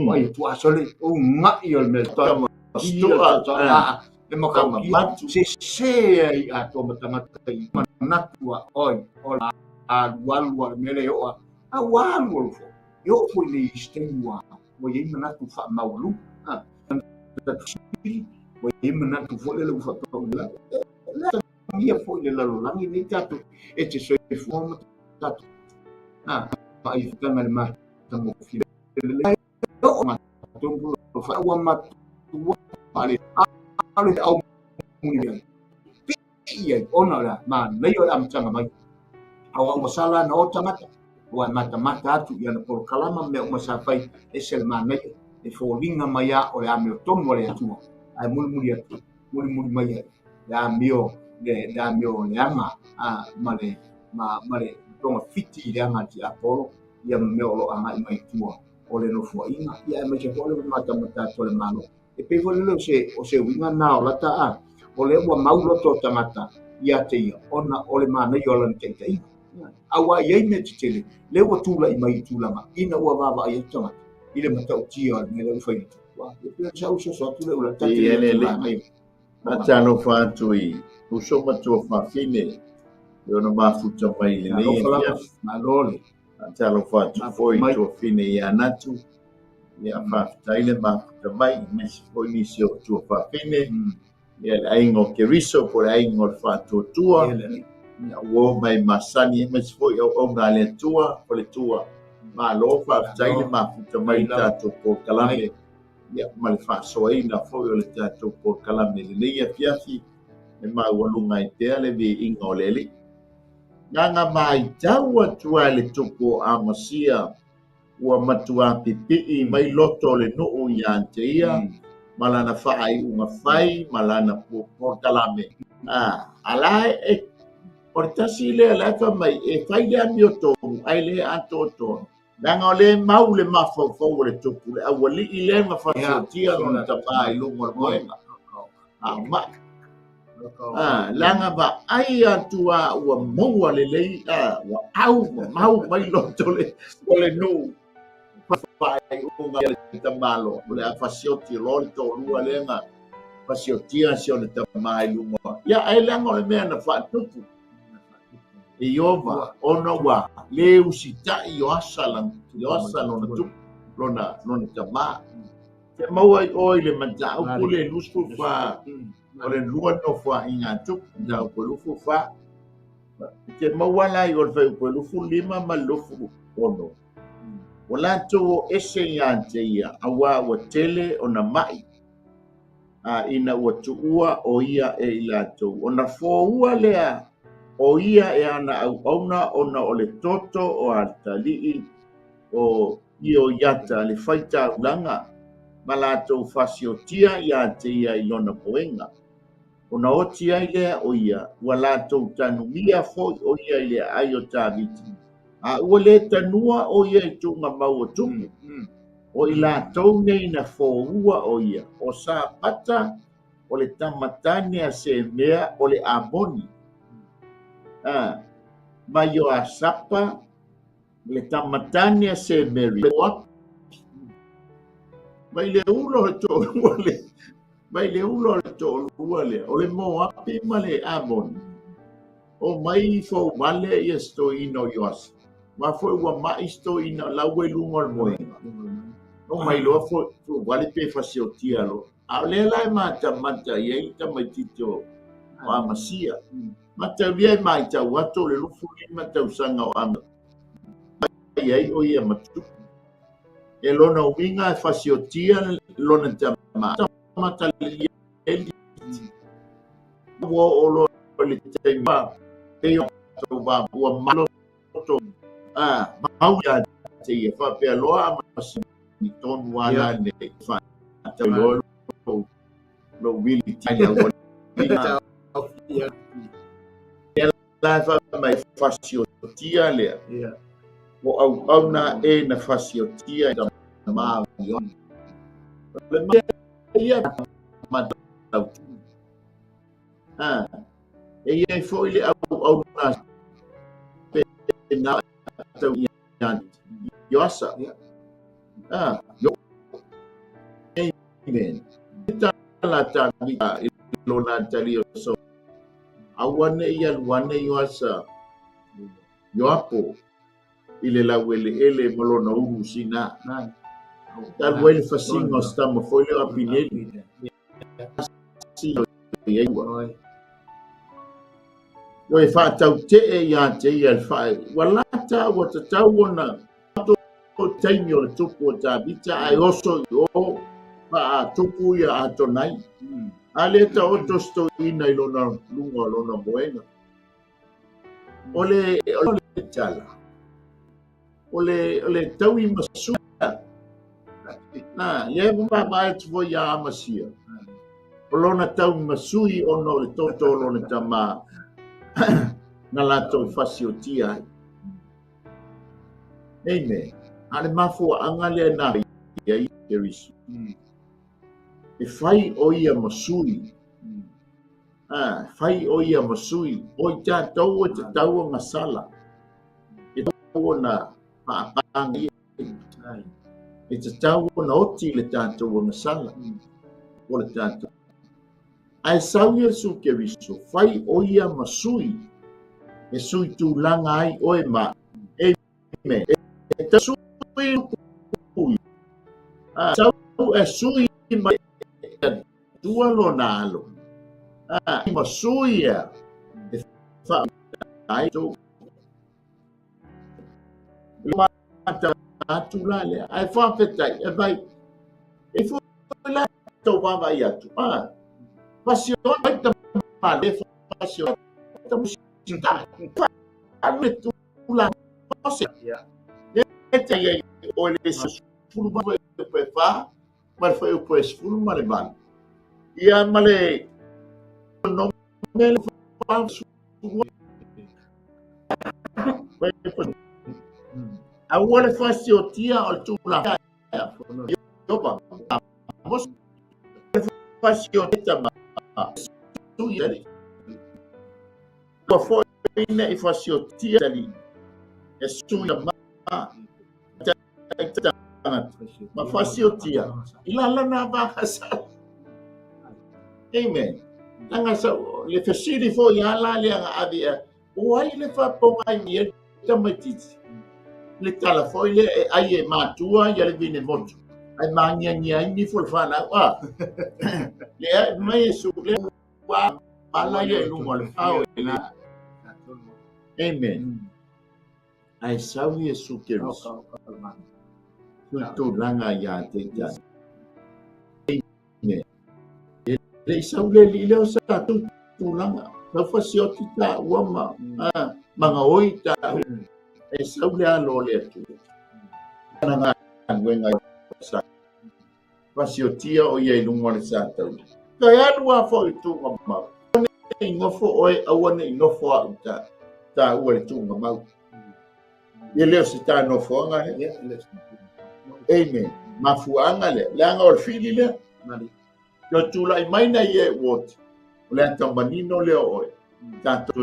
wai tu asole o ma yol me to stua le mo ka matu se ai a to mata i natua oi wal mele o wal fo yo foi le stemua o ye natu fa maulu o ye natu fo le fa to la ia foi le langi ni tatu e te so fo tatu ai tanga le ma tango fi le o ma tongo fa wa ma tu ale au muni ia ona la ma nei o am tanga mai au masala no tamata wa mata atu ia na por kalama me o masafai e sel ma nei e fo linga mai a o ame tomo le atu ai muli mai ya mio le ama male tonga fiti le anga ti apolo ia me o lo anga mai tua o le no fo inga ia me se fo le mata to le malo e pe fo le o se winga na o lata o le wa maulo to tamata ia te ia ona o le mana yo lan te te awa ye me te tele le wa tula i mai tula ma ina wa va ia tamata ile mata o tia me le fo itu wa e pe sa o so tu le o la te le ata no fa tui uso matua fa fine yo no ma futa mai le nei ma lole ata lo fa tu foi tu fine ia natu ia fa taile ma futa mai me foi ni se o tu fa fine ia aingo ke riso por aingo fa tu tua ia wo mai masani me foi o ngale tua por tua ma lo fa taile ma futa mai tatu por kalame ia ma le fa soina foi o le tatu por kalame le ia fiafi e ma walunga i te ale vi inga o leli. Nganga mai taua tua le tupo a masia ua matua pipi mai loto le nuu i ante ia malana fai unga fai malana por kalame. Alae e portasi le alafa mai e fai le amioto ai le atoto. Nganga o le mau le mafau le tupu le awali i le mafasotia na tapai lungo le moenga. Ma langa ba ai atua ua moa le lei wa au mau mai loto le no fai unga le tamalo le afasioti lo to lua lenga fasiotia sio le tamai lunga ya ai langa le mea na fa tupu e yova ona wa le usita i osalan na tupu lona tama te maua i oi le matau kule lusku fa o le lua no fa inga tupu na o lufu fa te maua la i o le lufu lima ma lufu ono wala to ese yante ia awa wa tele ona mai ina wa tuua o ia e ilato ona fo ua lea o ia e ana au ona o le toto o altalii o io yata le faita ulanga malato fasiotia yate ia i lona poenga ona oti ai lea o ia wala to tanumia fo o ia i lea ai o taviti ua le tanua o ia i tunga mau o tupu o i lātou nei na fōua o ia o sa pata o le tamatane a se mea o le amoni mai o a sapa le tamatane a se meri mai le ulo le tōlua le mai le ulo le tōlua le o le mo api ma le amoni O mai fo wale ia sto ino yoas. Ma fo wa mai sto ino la welungol moe. O mai lo fo wale pe fasiotia lo. A le lai mata ye ta mai tito. Wa masia. Mata vie mai ta wato le lufu mata usanga o anga. Ye o ia matu. E lona winga fasiotia lona tama. Mata le wo o lo le tema. Te o ba o malo to mau ya te fa pe loa mas ni ton wala ne fa te lo wili ti ya la fa mai fasio tia le o au na e na fasio tia da ma yo le me ia ma e ia foi le au na na tau yan yosa yo amen la ta lo na tali so awane ia wane yosa yoapo ile la wele ele molona uru sina tal wele fasingo sta mo foi le apineli si ye yo e fa tau te e ya te e fa wala ta wata tau ona to tainyo to po ta bita ai oso yo pa tuku ya atonai ale ta oto sto ina ilona lunga lona moena ole chala ole tau i masuya na ye ba ba tvo ya masia olona tau masui ono le toto lona tama na lato fasiotia amen ale mafu angale na ye irisu e fai o ia masui fai o ia masui o ta tau te tau ngasala e tau na paapanga e te tau na oti le tau ngasala o le tau ai sauia su ke viso fai o ia masui e sui tu langa ai o e ma amen e ta sui sau e sui ma tua lo nalo masui e fa ai to mata atulale ai fa petai e vai e fu la to va vai atu pasio ai ta male pasio ta musita ame tu la ose ete ye o le fulu ba pe fa mar foi o pues fulu male ban ia male no mele fa a wale fasio tia o tu la yo pa vos fasio tama tu yari ko foi ina e fasio tia ali e su ya ma fasio tia ila la na ba hasa amen nanga sa le fasili fo ya la le avia o ai le fa ponga ni tamatiti le tala foi le ai e matua ya le vine moto ai mania ni fo fana le mai su le wa pala ye lu mo le fao amen ai sawi su ke tu langa ya te ja amen le sau le le sa tu langa fa fasio tita wama manga oita e sau le alo le tu nanga wenga sa fasio tia o ye lungo le sa tau ka ya lua fo tu ma ngofo oi awane ngofo ta ua tu ma ye le sta no fo nga amen mafuanga le anga o fili le yo tu lai mai na ye wot le tambanino le oi tanto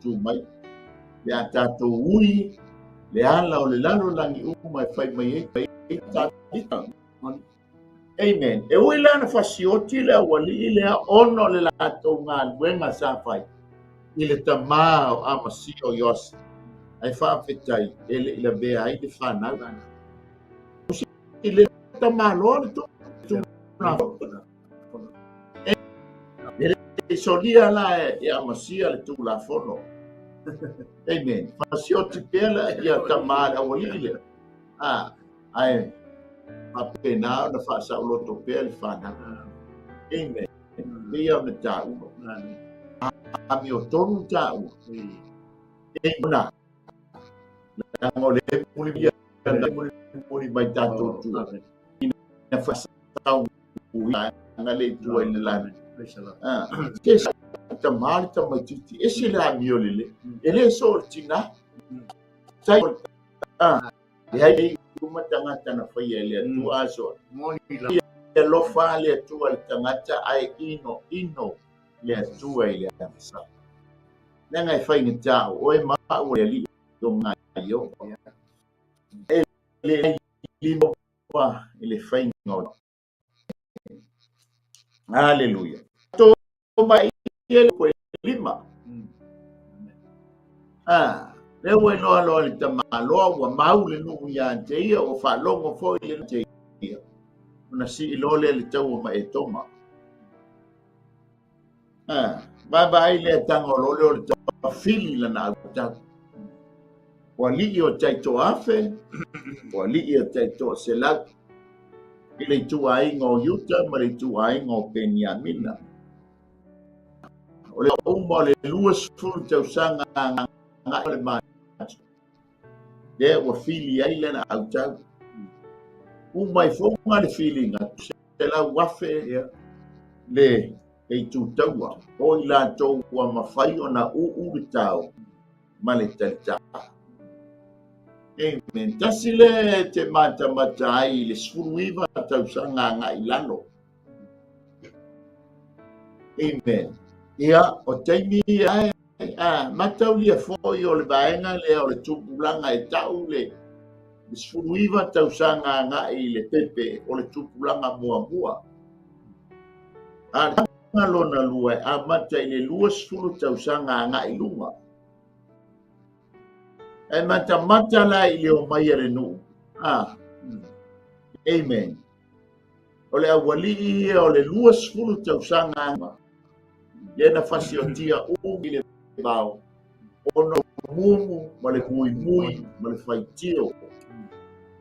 tu mai le tanto ui le ala o le lalo langi mai fai mai e ta amen e ui lana fasioti le wali le ono le lato nga wenga sa fai i le tamā o Amasi o Iosi ai whaawhetai ele i la bea ai le whanau i le tamā loa le tō e solia la e Amasia le tū la fono amen whasioti pēla ia tamā le awalile ai apena o na whaasau loto pēla le whanau amen ia me tāu ami o tonu tāu e muna na ngole muli bia muli mai tātou tu na whaasau na le tua i le lana ke sa mali ta mai titi e se la mi o lele ele so tina sai e ai kuma tangata na whai ele tu aso e lo fa le tu al tangata ai ino le tu ai le sa na ngai whai ni tau o e ma o le li o ngai yo e le limo pa ele whai ngau Haleluya. Mai ele ko lima. Le we no lo le tamalo wa mau le no ya te ia o fa longo fo le te ia. Una si lo le tau ma e toma. Ba ile tango lo le ta fili la na ta. Wa li o tai to afe. Wa li o tai to sela. Ile tu ai ngo yuta ma le tu ai ngo Benjamina. O le uma le luas fulu tau sanga nga le mai. Le wa fili ai le na au tau. Uma i fonga le fili nga se la wafe le e tu taua. O i la tau wa mawhai o na u tau ma le talita. Amen. Tasi le te mata ai le sfuruiva tau sanga nga i lano. Amen. Ia o taimi ai matau lia foi o le vaenga le o le tupulanga e tau le sfuruiva tau sanga nga i le pepe o le tupulanga mua. A lona lua a mata i le lua sfuru tau sanga nga i lunga. E mata la i le o mai are nu. Amen. O le awali o le lua sfuru tau sanga nga. Lena fasiotia i le bao. Ono mumu ma le mui ma le faitio.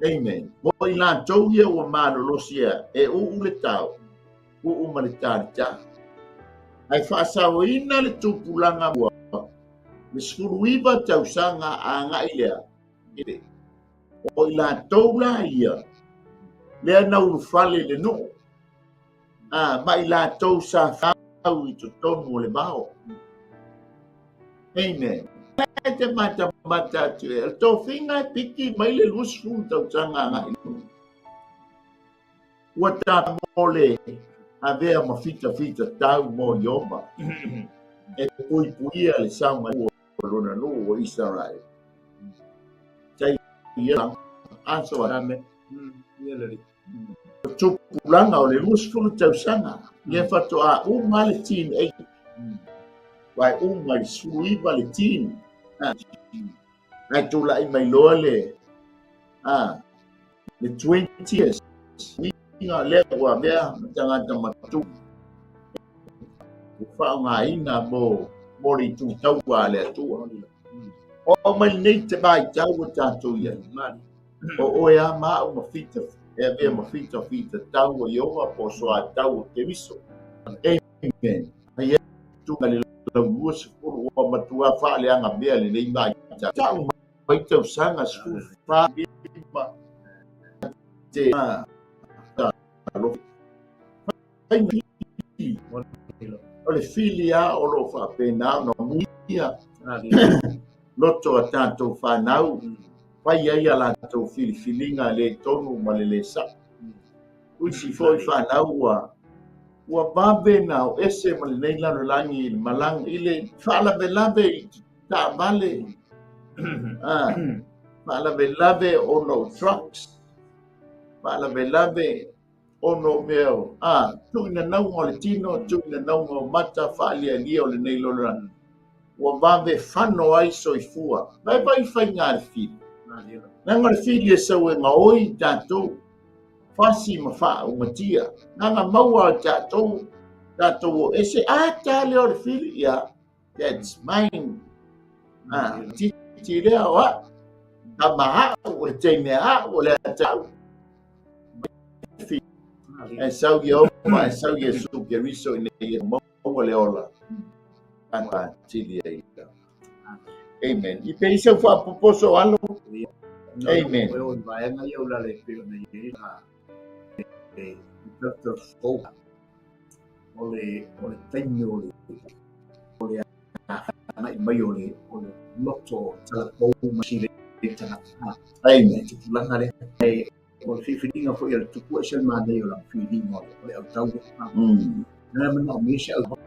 Amen. Mo i la tau ia ua malolosia e le tau. Ma le tarita. Ai whaasaoina le tupulanga mua. Le sfuruiva tau sanga a ngai lea. O i la tau la ia. Lea nauru fale le no. Ma i la tau sa au i to tonu o le bao. Amen. Te mata tu e. Tō whinga piki mai le lusfu tau sanga ngai. Ua tā mole a vea ma fita tau mo yoma. E pui le saunga o lona no o Israel. Tai ia anso arame. Tupulanga o le lusfu tau sanga. Le fato a le tin e. Wai le suiva le tin. Ai tula i mai loa le. Le 20 years. Inga le wa bea tangata matu. Fa nga ina mo ri tu tau wa le tu. O mai nei te bai tau ta tu ia. O ya ma o mafita. E bea mafita tau o yoga po so a tau te viso. Amen. Ai tu le lua se puru o matua fa le anga bea le nei bai tau mai tau sanga sku fa te o le filia o lo fa pena no muia loto a tanto fa nau vai ai ala to filinga le tonu ma le sa usi foi fa nau wa babe na ese ma le nei lano langi malang ile fa la belabe ta vale fa la belabe o no trucks fa la belabe ono meo tu na nau o le tino tu na nau o mata fa lia o le nei loran ua vave fano ai soifua. Vai whainga le fili. Nanga le fili e sau e ngaoi tātou. Fasi ma wha o matia. Nanga maua tātou. Tātou e se tā leo le fili ia. That's mine. Titi lea wa. Ta maha o le teimea o le atau. E sau ki o ma e sau ki e su ke riso i nei maua le ola. Ata tili e ita. Amen. I pe isa wha poposo alo. Amen. O vai na eu la le peo na ye e Dr. Folk ole tenyo ole ana mai ole loto tala po machine tana. Amen. Tulanga le o fifininga fo el tupu sel ma de la fifininga ole au tau. Na mana mi se au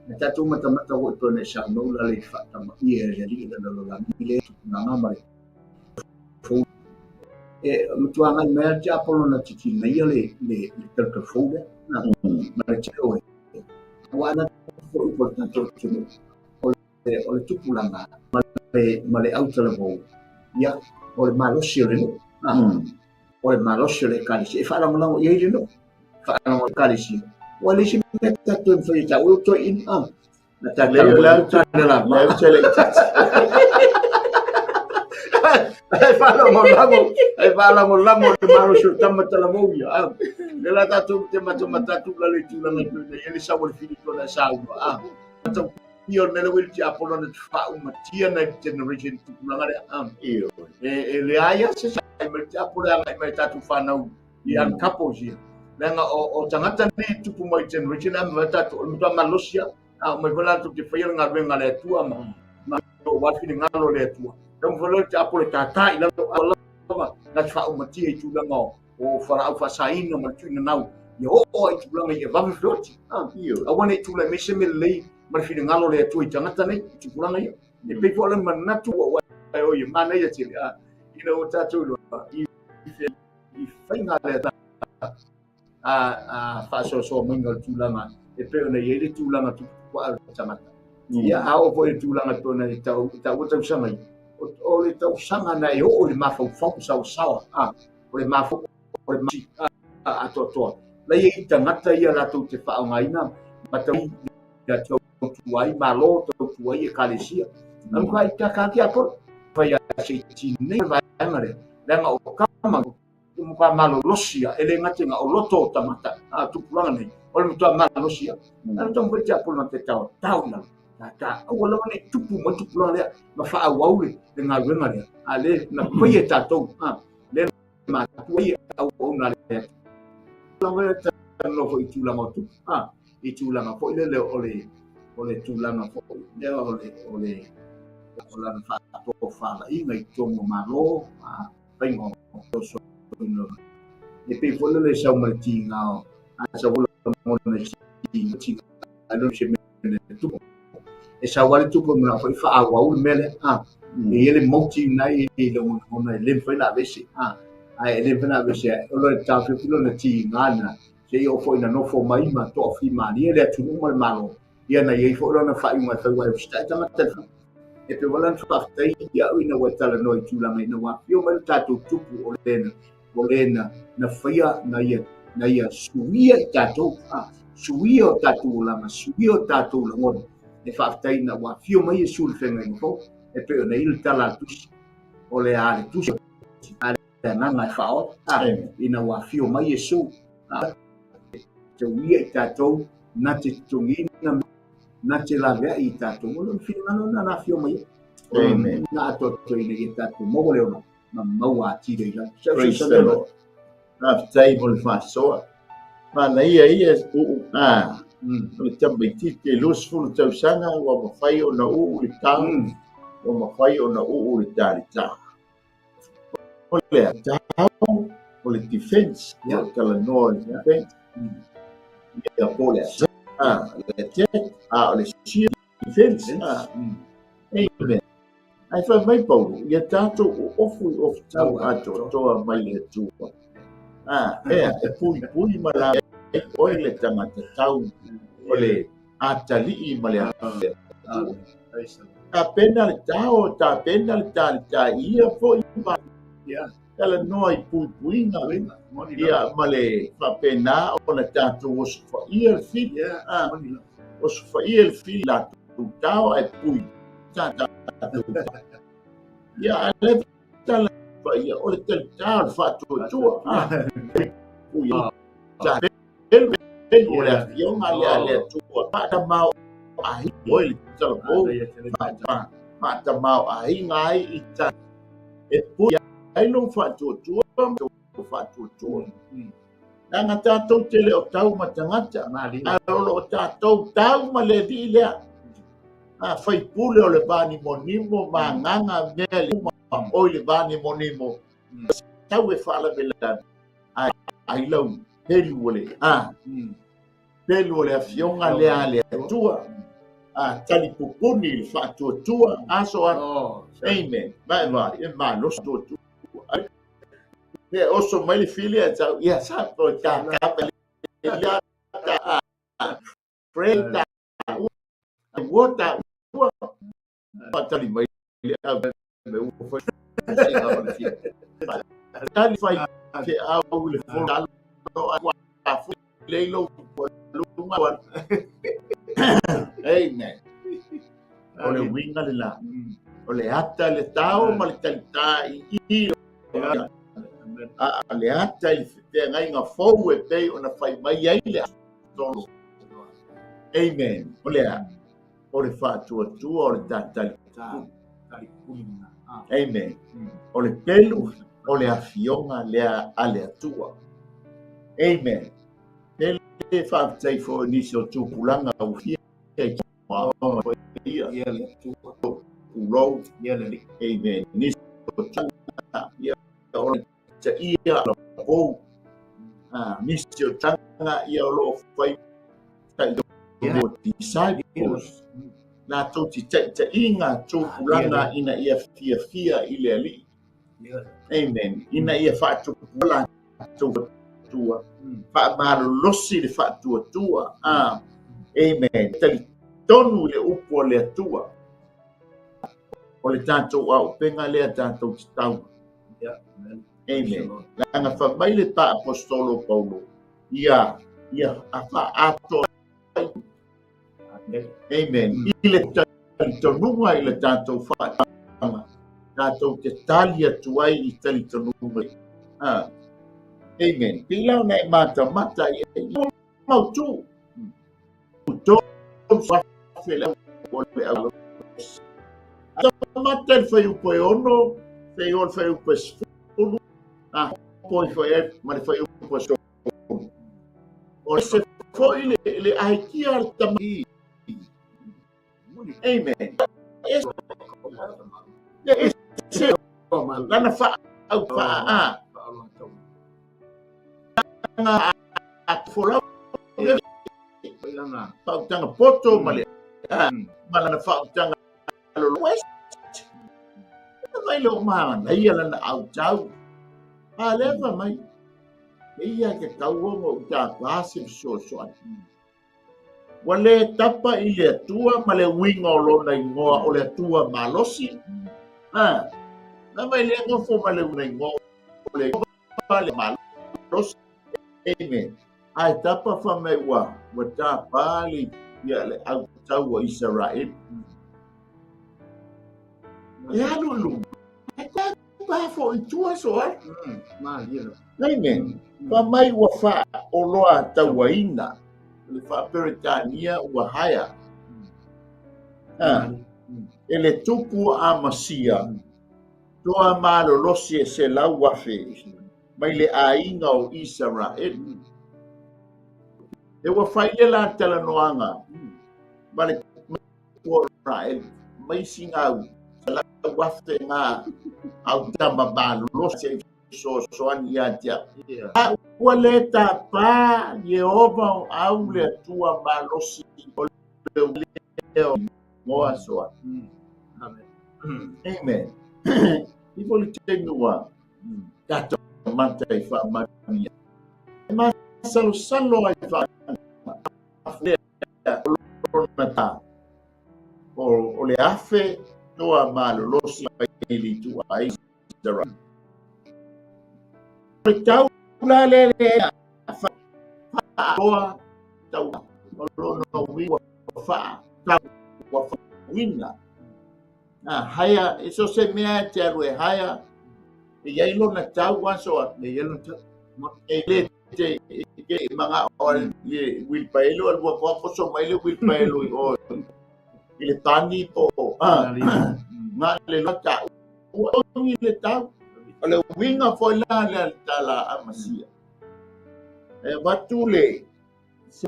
na tu mata o to ne sa no la le fa ta ma ye ri le lo la mi le na na mai e mutuanga i mea te apolo na tiki na ia le telefone na ma te oe wana ko importante tunu ole tupulanga ma le auto le vo ia ole malosi le ole malosi le kalisi e fa la mo ia ile no fa la mo kalisi ole si meta tu foi ta o to in na ta la tele Ai fala mo lango te maro sur tama tala mo ia. Nela tatu te matatu la le tula na tu ele sa wol fili to na sa u. Tatu io nela wil ti apolo na fa uma tia na generation tu la ngare io. E le aya se sa me ti apolo na me tatu fa na u. Ia kapo ia. Lenga o tangata ni tu pu mai generation na me tatu o muta malosia. Me vola tu te fa ia nga venga le tua ma. Ma wa fili ngalo le tua. Então falou que a política e lá na fa uma tia tu lá não o fara fa saína mas tu não e o tu lá me vai floti a wana tu lá me se me lei mas filho ngalo le tu tanga tane tu lá não e pe fo lá man na tu o e mana ya ti you know ta tu e fai na le fa so mingal tu lá ma e pe na ye tu lá tu kwa tanga ia a o foi tu lá to na ta o ta sama o le tau sanga na e o le mafau sau o le mafau o le masi a toa la i tangata ia la tau te whao ngaina ma tau ia tau tuai malo tau tuai e kalesia anu kai kakaki apo vai a se tine vai angare lenga o kama muka malo losia ele ngate nga o loto tamata tu pulanga nei o le mutua malo losia anu tau vai te apo na te tau na ta o la ne tupu mo tupu la ma fa awaule le nga wenga le ale na koye tatou le ma koye au na le la we ta no fo itu la motu itu la fo le ole tu la fo le ole la fa to fa la i ngai to mo malo pai mo to so no e pe fo le sa mo ti nga a sa vo mo na ti alo se me tu e sa wale tupu muna foi fa agua un mele e ele moti nai e lo ona le foi la vese ele vena vese o lo ta fi lo na ti ngana se yo foi na no fo mai ma to fi ma ni ele tu mo malo ia na ye fo lo na fa uma fa wa sta ta mata e pe volan fa tai ia ina wa tala no tu la mai no wa yo mal ta tu tupu o lena na fia na ia suia ta tu suia ta tu la ma suia ta tu la ngona e whaafitai na wa fio mai e suri whenga i fo e pe o na ili tala tusi o le ale tusi ale nanga e whao ina wa fio mai e su te uia i tātou na te tungina na te lavea i tātou o le fio ngano na fio mai na ato to ina i tātou mogo leo na maua atire i la praise the Lord na whaafitai mo le whaasoa mana ia le tambaiti te losfulu tausanga ua mawhai o na uu le tau ua mawhai o na uu le tālita o le atau o le defense o talanoa le defense ia po le le attack o le shield defense amen ai whai mai paulu ia tātou o ofu tau ato toa mai le tua e pui ma la oile tangata tau ole atali'i ma le tua. Ta pena le tao, ta pena le ta ia fo i pa. Kala noa i puipuinga. Ia male fa pena o na tātou o sufa ia le fili. O sufa ia le fili la tu tao e pui. Tātou. Ia ale tala fa ia o le tau le fa tua. Pui. Ta pena o le afionga le tua. Pata mau ai oi le tala Mata mau ai ngai i ta e pui ai no fa tua nanga tātou te leo tau matangata o tātou tau ma le di lea fai pule o le vani monimo ma nganga mea le o le vani monimo tau e whala vela ai lau pelu o le afionga lea tua tali pupuni le whātua aso amen vai e manos tua oso mai le fili e tau ia sa po ta kapa ia pray ta water tali mai me u foi tali fai ke au le fo leilo lunga amen o le winga le la o le ata le tau ma le talita i le ata i te ngai nga fou e pei o na fai mai ai le tonu amen o le whātua o le talita amen o le pelu o le afionga lea ale atua amen e whaatai fo nisi o tūpulanga au hia e kia ia le ulou amen nisi o tūpulanga ia o le ta ia la pou nisi o tanga ia o lo fai tai o disciples na tau ti ta inga tūpulanga ina ia fia i le ali amen ina ia whaatupula tua malolosi le whaatua amen tali tonu le upo le atua o le tātou au penga lea tātou ki tau amen langa whamai le tā apostolo Paulo ia a wha ato amen i le tali tonunga i le tātou whaatanga tātou te tali atuai i tali tonunga amen. Pilau naik mata ia mau tu. Untuk fela boleh Allah. Mata foi o poiono, foi o pessono. Foi mas foi o pessono. O se foi le aikia tamai. Amen. Esse lá na fa fola fautanga poto male malana fautanga lo west vai lo mana ia lana au tau leva mai ia ke tau o ta base so wale tapa ile tua male winga lo na ngoa o le tua malosi na mai le ngo fo male ngo le malosi amen. Ai tapa whamai wa tā pāli ia le au tau o Israel. E alulu. E tā fo i tua soa. Amen. Whamai wa wha o loa tau a ina. Le wha Peretania ua haya. E le tupu a masia. Toa malolosi e se lau wafe. Mai le ainga o Israel. E wa fai le la tala noanga. Male po Israel. Mai singau. La wafte nga. Au tama balu. Lose so aniatia. Wale ta pa. Yehova au le tua malosi. Le leo. Moa soa. Amen. Ipo li tenua. Tato. Mata i wha mamia. Ma salo ai wha aflea o o le afe toa malolosi ai li tu ai Israel. Tau la le toa tau no wiwa fa tau wa winga. Haya eso se mea te arue haya e ia ilo na tau waso a le yelo ta e le te mga o le wilpaelo al wa ko so mai le wilpaelo o ile tani po nga le lota o le tau o le winga fo la le tala amasia e batule se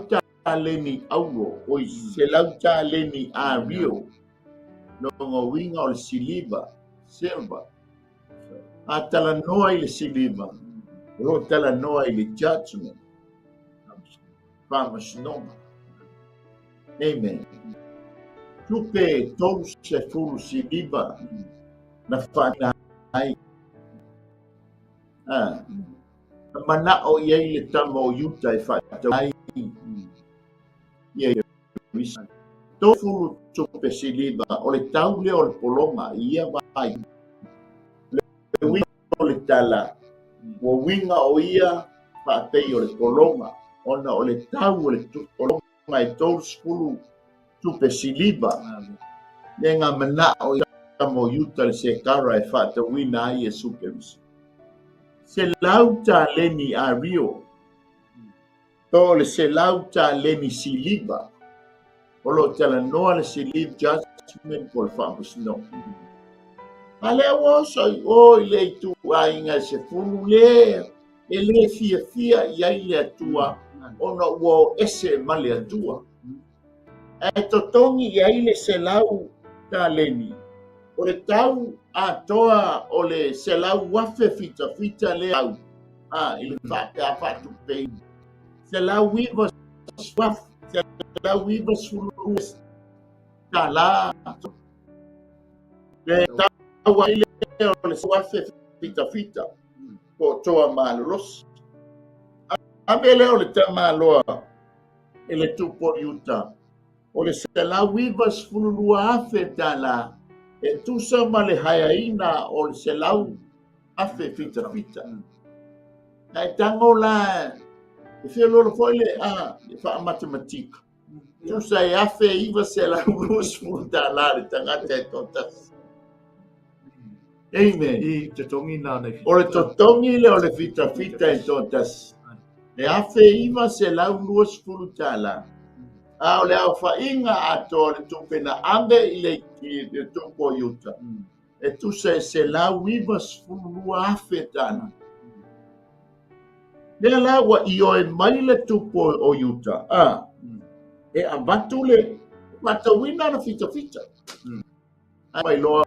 le ni auo o se lauta le ni a rio no winga o le siliva selva a tala noa i le siliva o tala noa i le judgment vamos noma amen tupe tolu se fulu siliva na whana ai mana o iei le tama o yuta e whata ai iei wisa to fulu tupe siliva o le tau le o le polonga ia vai le winga o le tala o winga o ia whaatei o le polonga ona o le tau o le polonga e tolu fulu tupe siliva nenga mana o mo yuta le se kara e whata wina ai e supervisi se lauta leni a rio to le se lauta leni siliva o lo tala noa le siliva judgment po le whaapusino ale o o le tu ainga se fulu le e le fia iai le atua ona ua ese ma le atua e totongi iai le se lau ta leni o le tau atoa o le se lau wafe fita le au i le whatu pei se lau wiva swaf se lau wiva sulu ta la le tau ai le o le wafe fita po toa malolos abele o le tamaloa e le tupo yuta o le se lau wiva sulu afe ta la e tusa ma le hayaina o le se lau afe fita na e tango la e fia lolo foi le e wha matematika tusa e afe iwa se lau lus futa la le tangata e totas amen i te tongi na nei o le totongi le o le fita e totas e afe iwa se lau lus futa la o le au whainga ato le tupena ande i le tupo yuta. E tu se lau iwas fulua afe tana. Lea lawa i o e mai le tupo o yuta. E abatu le matawina na fita. Mai loa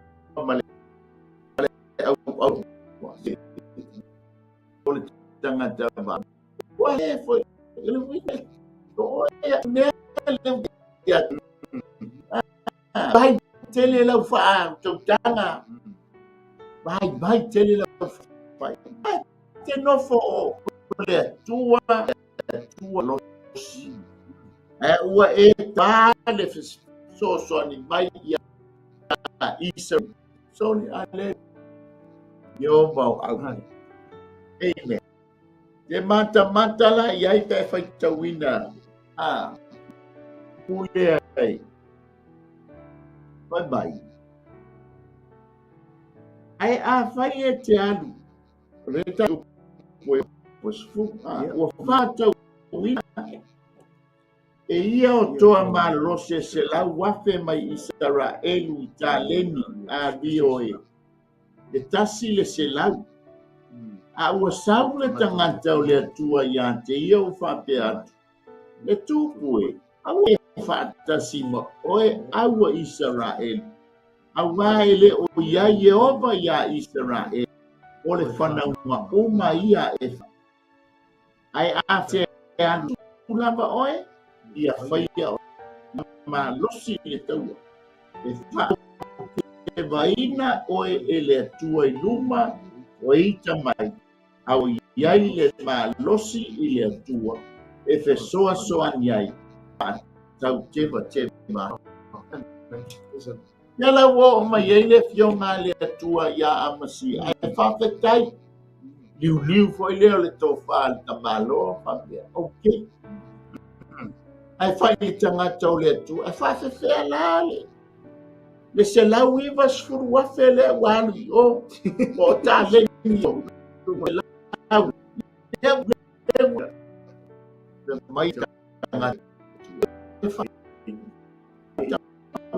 ma le au o le tangata ba. Wa e foi ele wina o e vai tele la fa tanga vai tele la fa te no fo le tua lo ua e le so ni vai ia isa so ni ale yo mau au amen e mata la ia te fai tawina pule ai bye ai a fai e te alu reta pues fu o fata wina e ia o toa malose se la wafe mai Israelu i taleni a bioe e tasi le se lau a ua sau le tangata o le atua ia te ia o whape atu le tūpue au e whaatasi ma oe aua Israel au ele o ia Jehova ia Israel o le whanaunga uma ia e ai a te anu lava oe ia whaia o ma losi le taua e wha e vaina oe e le atua i luma o ita mai au iai le ma losi i le atua e fe soa soa niai tau teva Ia la wo mai ele fionga le tua ia amasi. Ai whawhetai. Liu foi leo le tō whaal ta malo. Okay. Ai whai tangata o le tua. Ai whawhewhea lale. Le se lau iwa sfuru wafe le wali o. O ta le ni o. Lau. Le mai tangata.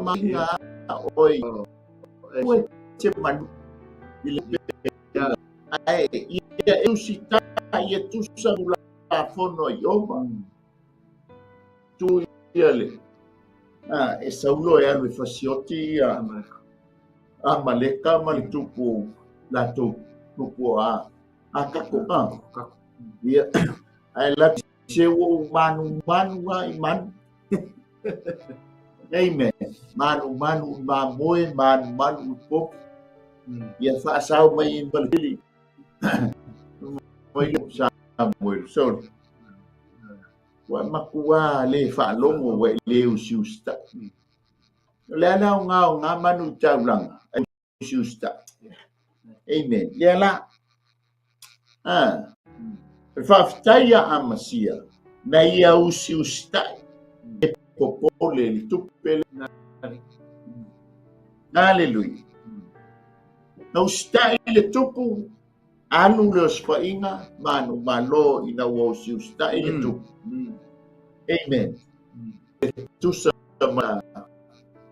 Mainga oi te manu ai ia eu sita ia tu sabula fono ioma tu ile e saulo e alu fasioti a maleka malitupu la tu tupu a kako ia ai la sewo manu iman Amen. Manu mamoe manu pop. Ia whaasau mai in balili. Mai Samuel so. Wa makua le whaalongo wa le usiusta. Le ana ngā manu tauranga. Usiusta. Amen. Ia la. Whaftaia amasia. Na ia usiusta. Popole li tupele Hallelujah. Na ustai le tupu alu le spainga manu malo ina wo si ustai le tupu. Amen. Tu sama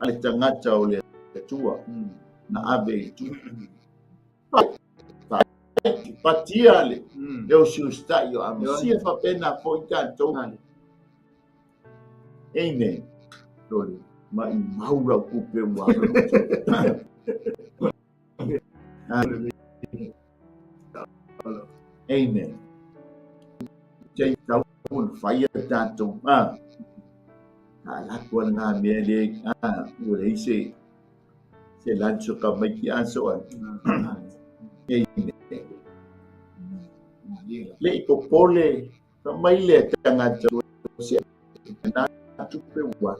ale tangata o le tua na ave tu. Patia le eu si ustai yo amsia fa pena foi tanto. Amen. Sorry. Mai maura kupe wa. Amen. Jadi tahun fire tanto. Ala kuan na mele boleh se lanjut ke bagian soal. Amen. Le popole samai le tengah tupe wa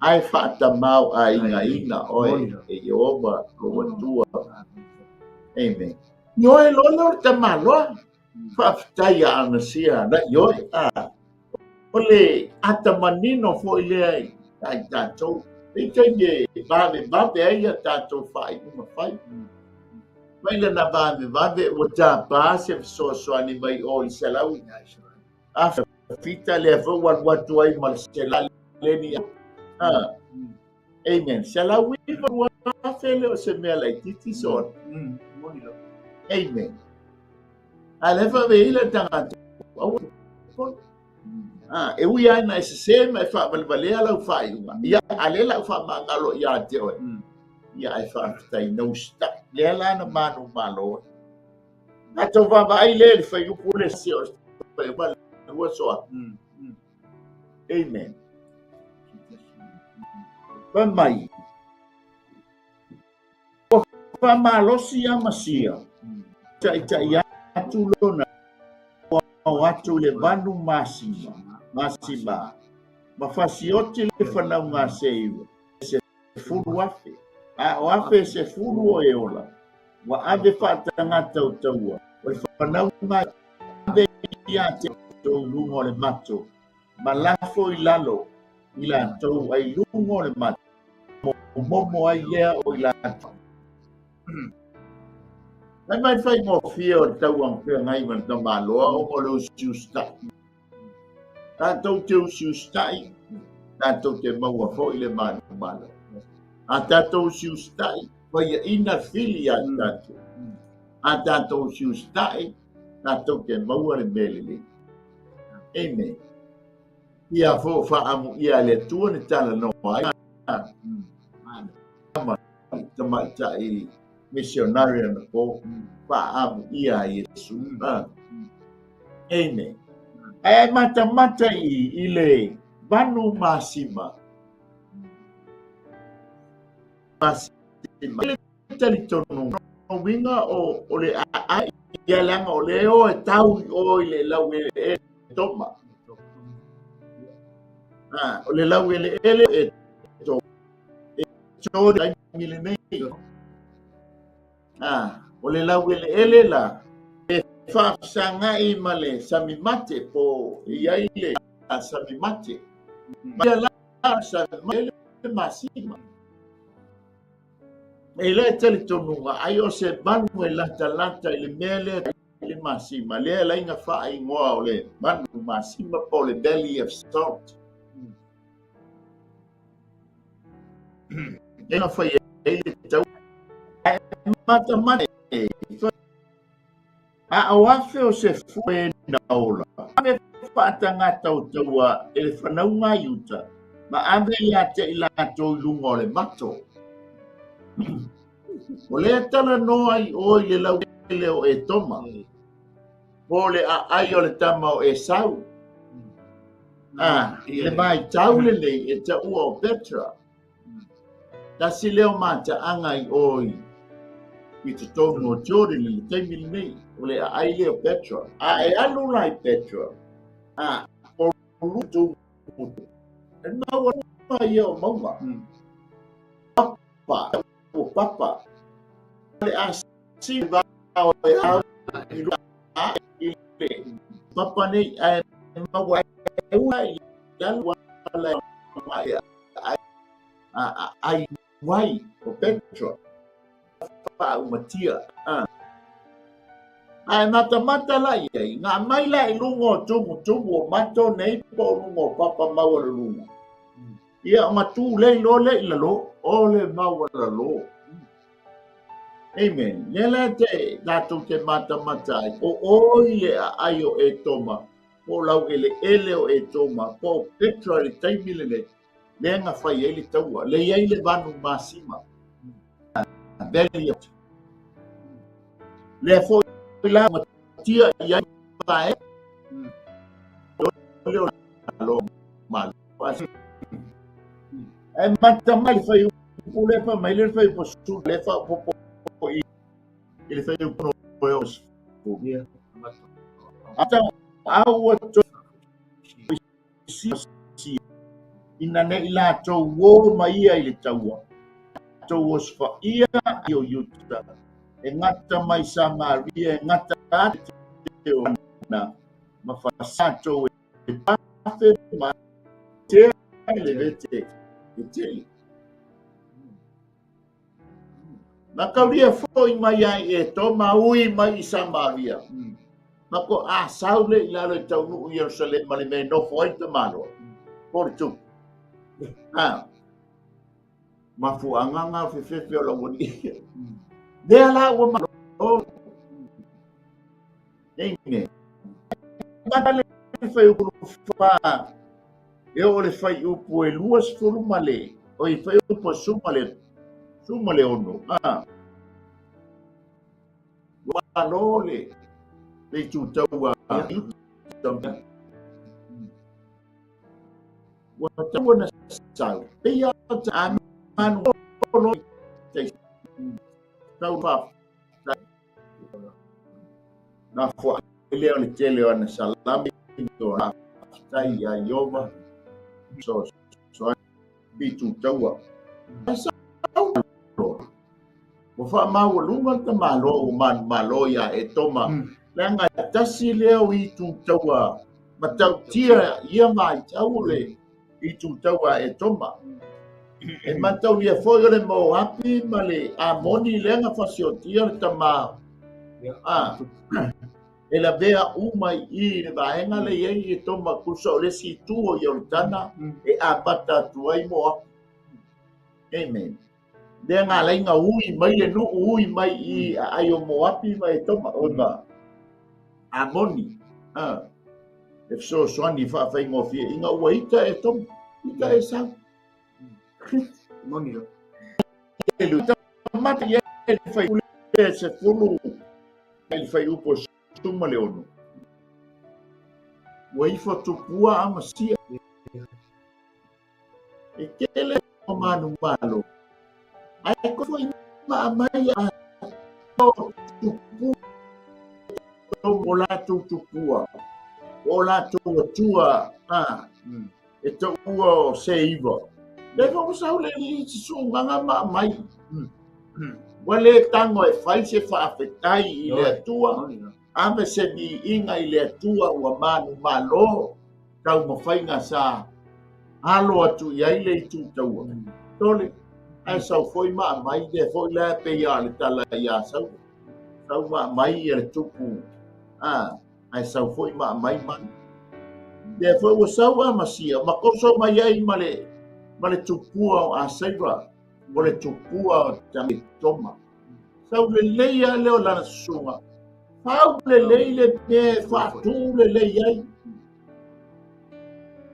ai fata mau ai ina oi e Jehova lo tua. Amen. Noi lo te malo fa ya anasia da yo ole atamanino fo ile ai tato e tenge ba ya tato fai uma fai mai na ba o ta ba se so ani mai o selau after fita level what do I Marcela Leni Amen. Shall we fellow semela titi son? Amen. Alefa veila tangato. E we are nice same I fa valvalea fa ya alela fa mangalo ya teo. Ya I fa tai no sta. Lela na manu malo. Ato va vai le fa yu pule sios. What's up? Amen. Pamai. Pamalosi amasia. Chai atulona. Watu le banu masima. Mafasioti le fanau ngaseiwa. Se furu wafe. Wafe se furu o eola. Wa ave fatangata utaua. Wa fanau ave iate. Lungo le mato malafo ilalo ila to ai lungo le mato momo ai lea o ila mai fai mo fio tau ang pe ngai man ta malo o lo justa tanto te justa tanto te mo fo ile man malo tanto justa vai ina filia tanto justa tanto te mo le belele. Amen. Ia fo fa amu ia le tua ni tala no ai. Tama tai missionary na po fa amu ia Yesu. Amen. Ai mata ile banu masima. Masima. Tali tono winga o le ai ia langa o le o tau o ile lau toma. O le lau ele to so dai mile nei o le lau ele la e whaasangai ma le sami mate po iai le sami mate ia la sami mate le masima e le tele tonunga ai o se manu e lata i le mea le masima le la inga wha i ngoa o le manu masima po le belly of salt e na whai e le tau mata mane a awafe o se fue na ola ame whaatanga tau taua e le whanaunga iuta ma ame ia te ila tau lunga o le mato o le tala noa i o i le lau le o e toma o le a ai o le tama o e sau i le mai tau le nei e ta ua o Petra ta si leo mata anga i oi i te tonu o Jordan le teimili nei o le a ai leo Petra e alu lai Petra o rutu e naua ia o mauma papa le a si va o e au i le papa nei e maua e ua i alu ala ai wai o Petra pa umatia ai mata la ia nga mai la i lungo tumu o mato nei po lungo papa mau le lungo ia matu le lo le la lo o le mau la lo amen nela te datu te mata o ile ai o e toma o lau ele o e toma po Petra le taimile le nga fai ele taua le ia le vanu masima belly le fo la tia ia vai lo mal e mata mal fai o le fa mai le fai po su le fa po ele fai o proos dia ata au to si ina ne ila to wo mai ile taua to was fa ia io yuta e ngata mai Samaria e ngata te ona ma fa sato e pafe ma te le vete te na kauria foi mai ai e toma ui mai Samaria ma ko saule ila le tau nu Jerusalem ma le me no foi te malo por tu ma fu anganga fe o la woni de la wo ma o ene ma le fe o fa e o le fai o po e luas fulu male o i fai o po sumale ono wa lole le tu taua wa taua na sau pe ya ta manu no te tau fa na fo ele o le tele o na salami to na tai ya yoma so bitu taua mo fa ma o lunga ta malo o man malo ya e toma langa tasi leo i tu taua ma tau tia ia mai tau le i tu taua e toma e matau lia foi le mo happy male a moni lenga fasiotia le tama e la vea uma i le vaenga le ye e toma kuso le si tu o Yordana e a bata tuai mo amen le nga le nga ui mai le nu ui mai i ai o mo happy mai toma ona a moni e so swani fa fa ngo fi inga waita e toma ita e sa moni lo ele mata ye fai se fulu ele fai o po suma leono wai fo tu pua amasia e kele o manu malo ai ko foi ma mai a tu pu tu pua o la tu tua e to ua se iva Leva o sau le li sunga mai. Wale tango e fai se whaafetai I le atua. Ame se ni inga I le atua ua manu malo. Kau mawhainga sa halo atu iai le tu taua. Tole, ai sau foi mai de foi la pe ia le tala ia sau. Sau mai ia le tupu. Ai sau foi mai man. De foi o sau amasia, ma koso mai ai male tupua a saiva. Mole tupua tami toma. Sau le leia leo lana sunga. Fau le leile pe fatu le leiai.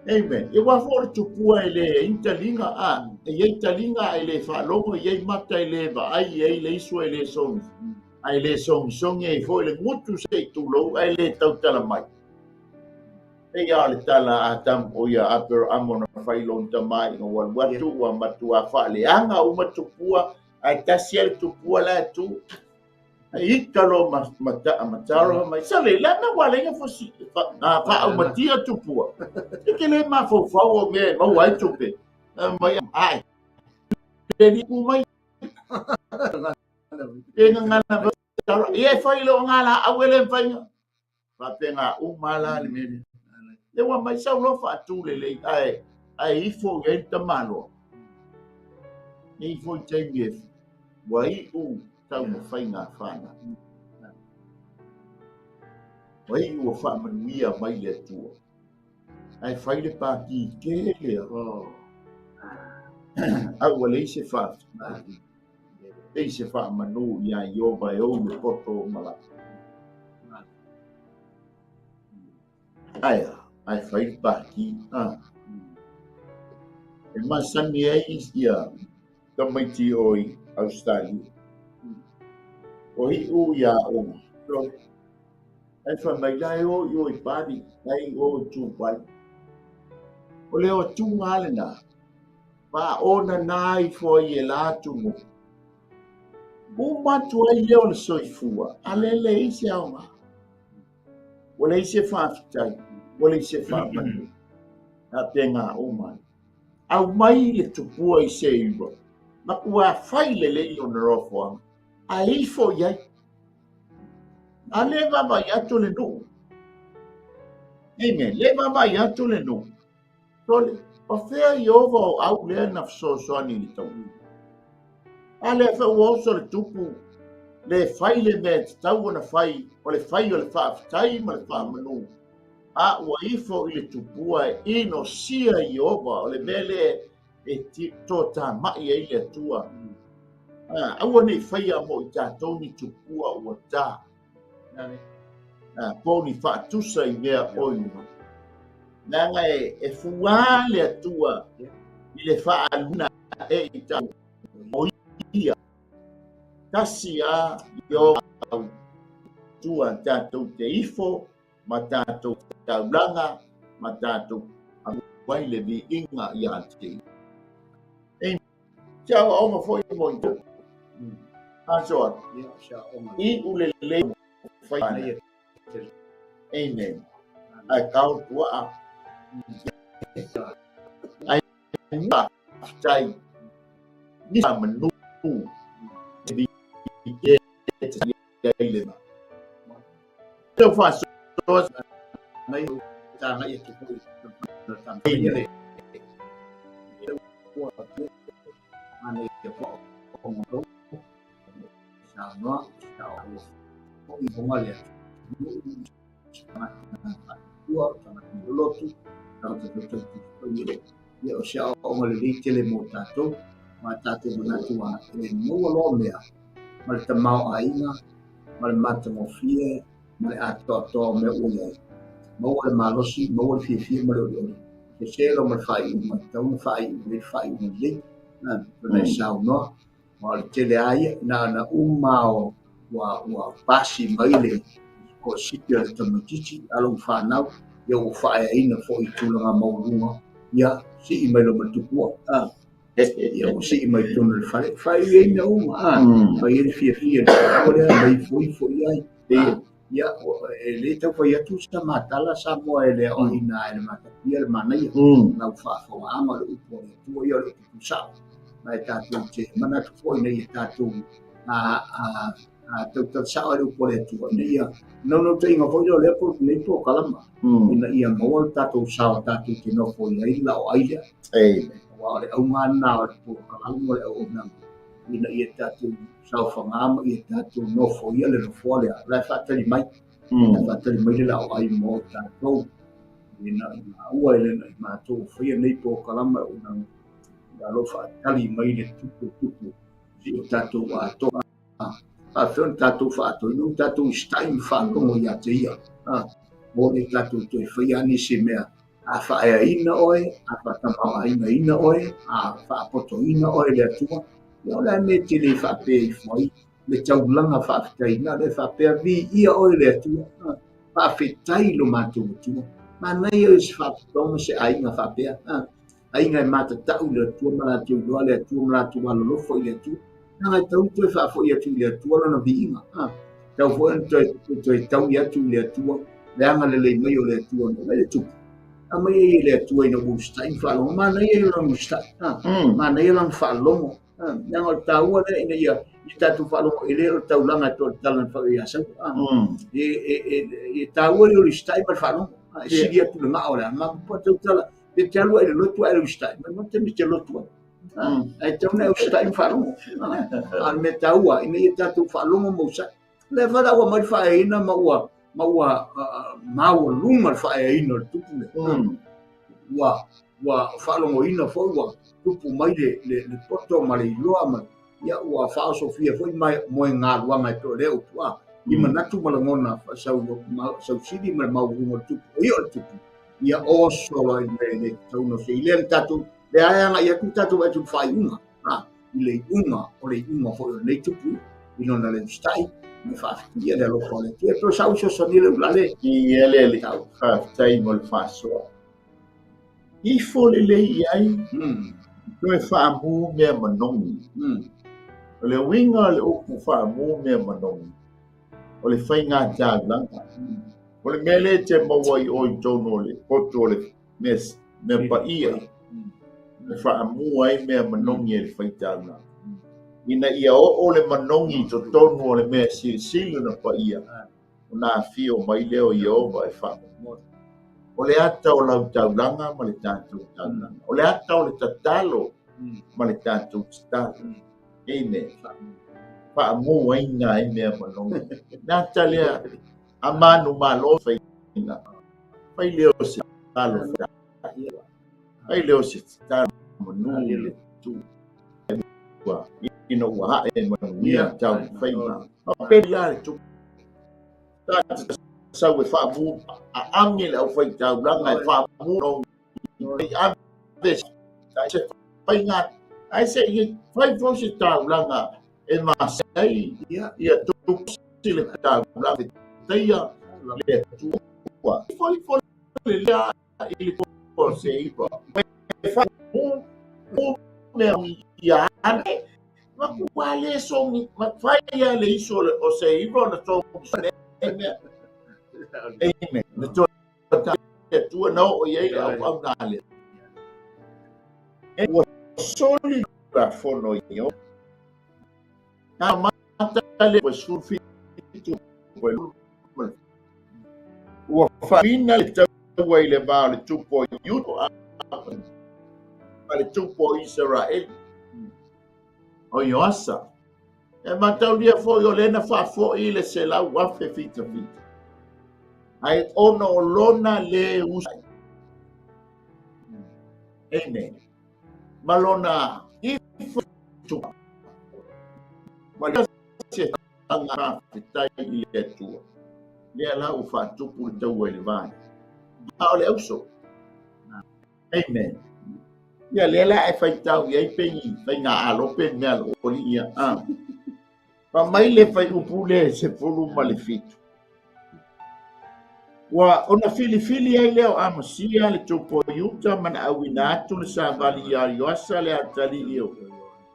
Amen. E wa for tupua ele intalinga e intalinga ele falongo e mata ele va ai ele isu ele song. Ai le song e foi le mutu se tulo ai le tau tala mai. E ia le tala atam o ia aper amona failon tamai no wan watu wa matua fa le anga o matupua ai tasiel tupua la tu. Ai talo mataro mai sale la na wale nga fosi fa o matia tupua. Que le ma fo o me ma wai tupe. Mai ai. Ele ku mai. E ngana taro e failo ngala awele fanya. Fa penga o mala le me. Le wa mai sau lo fa tu le ai ifo e tamano. Ni fo tenge. Wai u tau mo fainga fana. Wai u fa manuia mai le tua. Ai fai le pa ki ke le. Au wale se fa. Ei se fa manu ia yo vai o le poto mala. Ai fai pa ki. E masani ai ia tamaiti oi Australia. Oi u ia o. Ai fa mai lai o yo I padi ai o tu pai. O leo tu ngalena. Pa ona nai fo I la tu mo. Uma tu ai leo le soifua. Alele ise au. Wale ise fa fitai. Wale ise fa manu. A penga uma. Au mai le tupua I se iwa. Ma ua fai le le o na rofo. A ifo iai. A le vava iato le no. Amen. Le vava iato le no. Tole. O fea I ova o au lea na fsosoani ni tau. A le fa uoso le tupu. Le fai le me tau na fai. O le fai o le whaafitai ma le whaamanu. A ua ifo I le tupua e ino sia I ova. O le mele e tō tā mai e le tua. Aua nei whaia mo I tātou ni tupua ua tā. Pōni whaatusa I mea oinu. Nanga e fuā le atua I le whaaluna e I tau. O ia. Tasi a I o tua tātou te ifo, ma tātou taulanga, ma tātou wai le vi inga I a te. Ciao oma foi mo I tau. Asoa. I ule le whaia. Amen. Ai kau tua a. Ai nga tai. Nisa manu. Di ke te le. Teu faço mai ta ngai te pui. Ta ngai. Ane te po o mo. Sa no, sa o I bonga le. Tua sama lotu ta te te ye o sha o mo le tele mo tato ma tato na tua e no lo mea ma te mau aina ma le mata mo fie ma le ato me o ye mo le malosi mo le fie ma le ke se lo ma fai ma tau fai mo le na le sa no ma le tele ai na umao wa pasi mai le ko sipia le tamatiti alo whanau ia o whae aina fo I tūlanga maurunga ia si I mai lo matukua ia o si I mai tūna le whae aina uma whae ele fia o lea mai foi ai ia le tau fa ia tu sa matala sa mo ele o ina ele mata ia le mana ia na fa fa ama le upo tu ia le tu sa mai ta tu che mana tu foi nei ta tu tu sa le upo le tu nei ia no te inga foi le por nei to kalama ina ia mo ta tu sa ta tu che no foi ai la o ai wa le au mana o po kalama le o na ina ia ta tu sa fa ama ia ta tu no foi le no foi le fa tali mai la tali mai le au ai mo ta tu ina ua ele ma tu foi nei po kalama o na da lo fa tali mai le tu si ta tu wa to a fon ta tu fa to no ta tu stai fa no ia te ia mo le ta tu tu foi ani se mea a fa ina oe a fa ta ma ina oe a fa poto ina oe le tu yo la me te le fa pe foi le tau langa fa tai na le fa pe vi ia oe le tu fa fe tai lo ma tu ma nei o fa to se ai na fa pe ai ngai mata tau le tu ma tu lo le tu ma tu ma lo foi le tu na tau tu fa foi le tu le tu lo na vi ma tau foi tu tau ia tu le tu le anga le mai o le tu no le tu a mai le tu ina busta in fa lo ma nei lo busta ma nei lo fa lo yang o tau le ina ia ita tu fa lo ile o tau langa to talan fa ia sa e tau le stai per fa lo si dia tu na ora ma po tu tala e te alu e lo tu e lo stai ma non te mi te lo tu e te una stai fa lo al metaua ina ia tu fa lo mo sa le fa da wa mai fa ina ma o luma fa ina tu wa fa lo mo ina fo wa tu mai le poto ma le loa ma ia wa fa sofia foi mai mo nga wa mai to le tu i manatu malangona fa sau sidi ma mau mo tu ia o solo le tau no se ile tatu le anga ia tu tatu wa tu fai una ile una o le una fo le tu i non le stai mi fa ia de lo fole ti e pro sau so ni le blale i ele tau fa tai mo fa so i fo le ai to fa mu me manong le winga le o fa mu me manong o le whainga tālanga. O le mele te mawai o i tono le poto le mes me pa ia. Le whaamua ai mea manongi e le whaitanga. Ina ia o le manongi to tono o le mea sili na pa ia. O nā fio mai leo i ova e whaamua. O le ata o lau taulanga ma le tātou taulanga. O le ata o le tatalo ma le tātou tatalo. Amen. Whaamua inga e mea manongi. Nā talea a manu malo whainga. Whai leo se talo whaia. Whai leo se talo manungi le tu. Ino ua hae manuia tau whainga. Peri lare tu. Tātou sau e whaamu a angi le au whai tau ranga e whaamu no. E aves. Se whainga. Ai se i whai fose tau ranga e masai ia tu sile tau ranga. Teia le tua. Foi le ia ili po se ipa. Fa me ia ane. Ma kuale so mi ma fai ia le iso o se ipa na so ne. Amen. Le tua no o ia au dale. E o soli la fono io. Na mata le sul fi tu o famina le tau i le vā le tupo i uto a le tupo Israel o Ioasa e matau lia fo i o lena whafo i le se lau wafe fita ai ono o lona le usai amen malona i tupa malona se tanga fitai i le tua le la o fa tupu le tau le vā o le auso amen ia le la e fai tau i ai pengi fai ngā alo pen mea lo oli ia pa mai le fai upu le se pulu ma le fitu wa ona fili ai leo amasia le tupo iuta mana awina atu le sa vali ia Ioasa le atali io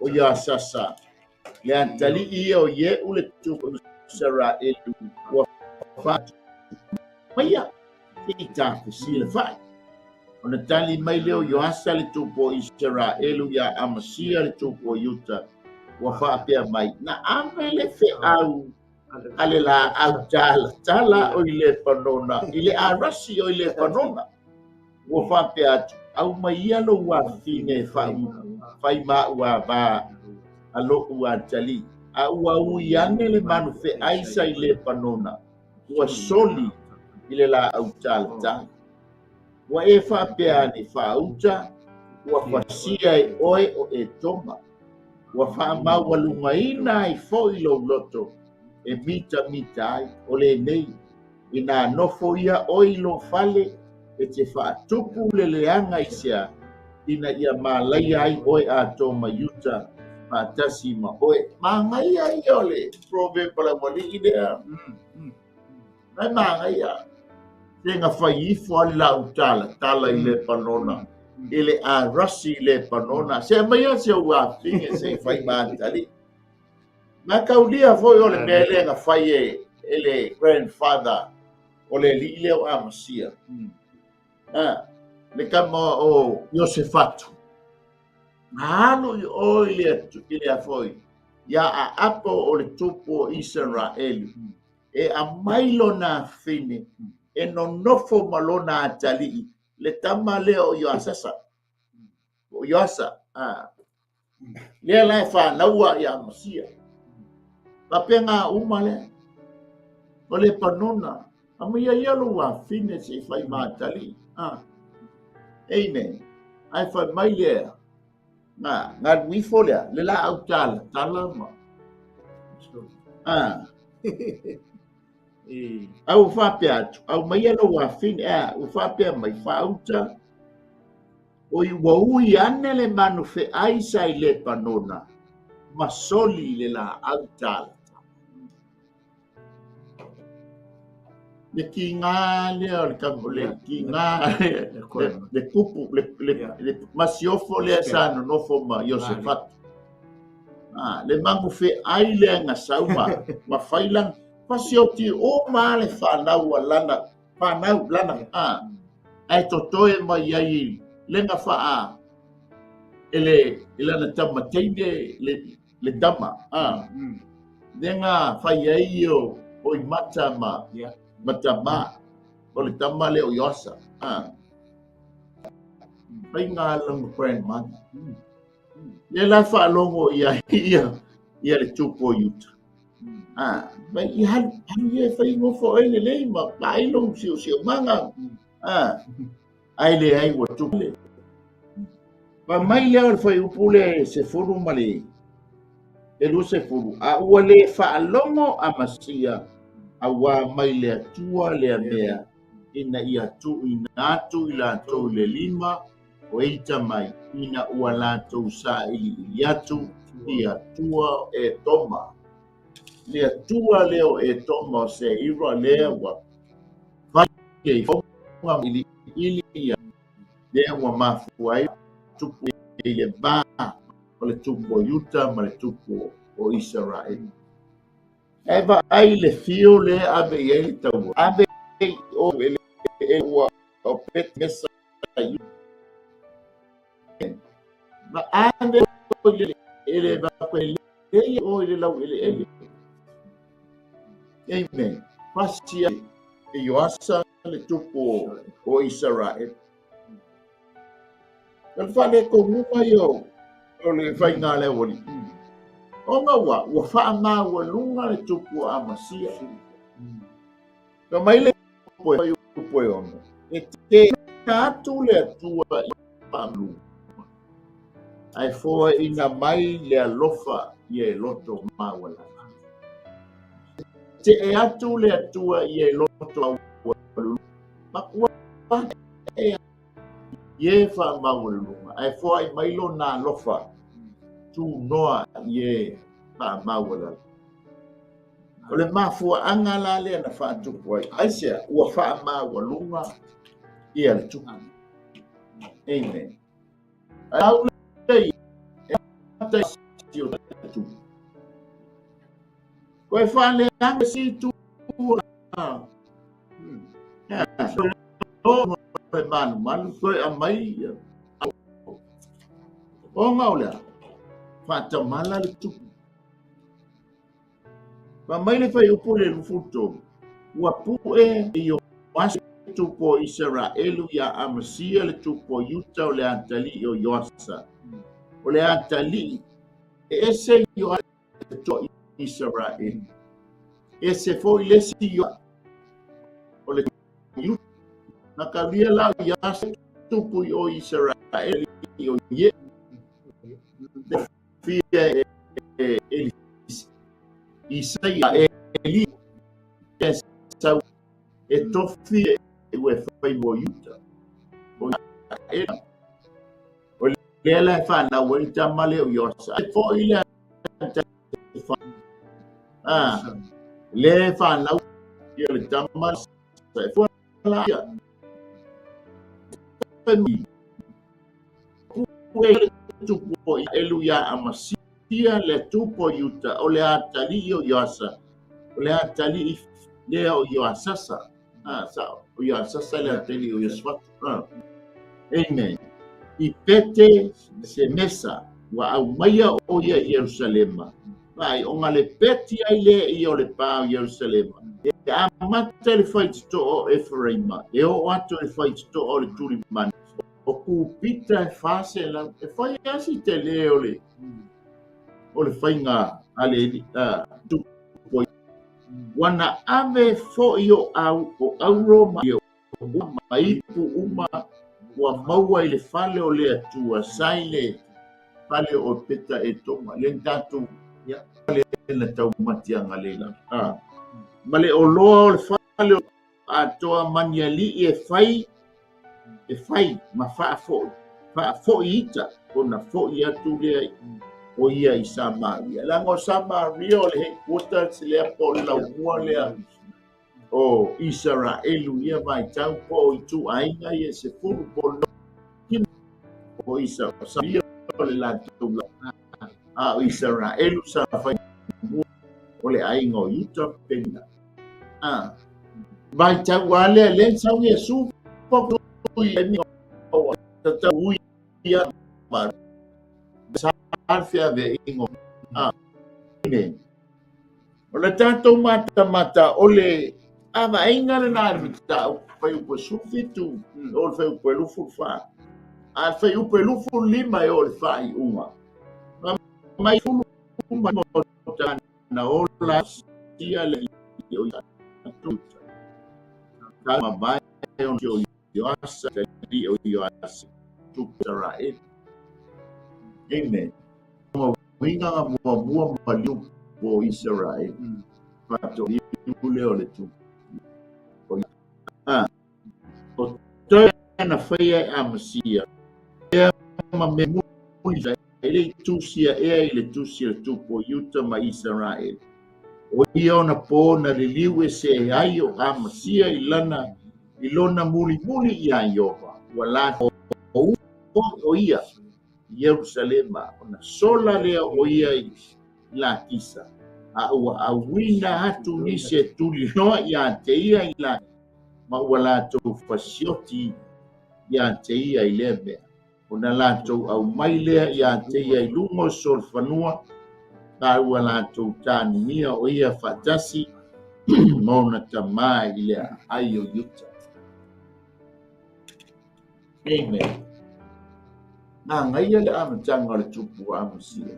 o ia sasa le atali io ye u le tupo Israel wa fa maya ita kusile fa ona tali mai leo yo asa le tupo Israelu ya amasia le tupo Yuta wa fa pia mai na amele fe au ale la au tala o ile panona ile arasi o ile panona wa fa pia au mai alo wa fine fa ma wa ba alo wa tali au au yane le manu fe aisa ile panona wa soli ile la au tala wa e fa pea ni fa uta wa fasia e oe o e toma wa fa ma walunga ina i fo ilo loto e mita ai o le nei ina nofo ia o ilo fale e te fa tupu le leanga isia ina ia malai ai oe a toma yuta ma tasi ma oe ma ngai ai ole prove pala wali idea mai ma ngai ai tenga fai ifo la tala ile panona ile a rasi ile panona se mai se wa finge se fai mantali na kaulia foi ole mele na fai ele grandfather ole lile o amasia le kama o Yosefatu ano o ile foi ya a apo ole tupo Israel e a mailo na fine e nonofo malona atali le tama leo yoasasa o yoasa le la fa naua ya masia la penga umale o le panona amia yalo wa fine se fai matali amen ai fa mai le na wi folia le la autal talama au fa pia au mai alo wa fin u fa pia mai fa uta o i wa ane le manu fe aisa i le panona masoli le la autal le kinga le al kamole kinga le kupu le masiofo le sano no fo ma Yosefat le mangu fe ai le nga sauma ma failang pasioti o male whanau lana ai totoe mai ai lenga wha ele na tamateine le dama lenga whai ai o i matama o le tama le o yosa pai ngā langu grandmother le la wha longo ia le tupo Yuta mai i halu e whai ngofo ele lei ma pailo sio manga ai le ai wa tuple ma mai le whai upule se furu male e lu se furu a ua le whaalongo a masia a wa mai le atua le mea ina i atu ina atu i la atu le lima o eita mai ina ua la atu sa ili atu i atua e toma le atua leo e toma se ira lea wa vai ke fonga ili le wa mafuai tupu le ba o le tupu Yuta ma le tupu o Israel eva ai le fio le abe ye tau abe o ele wa o pet mesa ma ande ele ba ko ele o ele lau ele amen pasia e yoasa le tupu o Israel el fale ko nguma yo o le fai ngā le woli o nga wa wha ngā wa lunga le tupu a masia ka mai le poe ono e te atu le atua i pamu ai foa ina mai le alofa i e loto mawala te e atu le atua i e loto makua e ye fa mawalunga ai foa i mailo na alofa tu noa ye pa mawala o le mafua anga la le na fa tupu ai aisia ua fa mawalunga i ale tupu amen au le ta sio tupu koe fa le anga si tupu Malu koe amai o ngaula fata mala le tupu pa mai le fai upu le lufuto ua pu e yo wasu tupo Israelu ya amasia le tupo yuta o le atali o yoasa o le atali ese yo to Israel ese foi lesi yo o le yuta na kalia la yasa tupu o Israel o ye fia Isaia eli esa e tofi e we fai mo yuta o le la fa na we tamale o yosa e fo ile le fa na le tamal e fo la mi tupo eluya amasia le tupo yuta o le atali o yosa o le atali le o yoasasa sa o yoasasa le atali o yosfat amen I pete se mesa wa au maya o ia Yerusalema vai o ngale peti ai le I o le pa Yerusalema e amata le faitito o Efraima e o ato le faitito o le Turimani o kupita e fase la e fai asi te le o le fainga ale tupo wana ave fo io au o auro mai pu uma wa maua I le fale o le atua saile fale o peta e toma le tatu ya le na tau matianga lela male o lo le fale o atoa maniali e fai ma fa fo ita ona fo ia tu le o ia I Samaria la ngo Samaria o le headquarters le po la ua le o Israelu ia vai tau po I tu ainga ia se furu po o Israel o le la tu o Israelu sa fai o le ainga o Utah pena vai tau ale le sau Yesu po ni o tau ia ma alfia ve ingo o le tatou mata o le ava inga le na mita fai upo sufitu o fai upo lufu fa a fai upo lufu lima o le fai uma mai fulu uma na o la sia le kama vai o yo asa o yo asa tu Israel amen winga mua maliu po Israel pato ile ole tu o te na fai amasia ma me muiza ele tusia ele tusia tu po Utah ma Israel o ia na po na liu se ai o amasia ilona muli ia Yehova wala o ia Yerusalema ona sola le o ia la kisa a wina hatu ni se tuli no ia te ia ila ma wala to fasioti ia te ia ilebe ona la to au mai le ia te ia lungo sol fanua ka wala to tania o ia fatasi mona tamai ile ayo yuta amen na ngai le amtanga le tupu amsia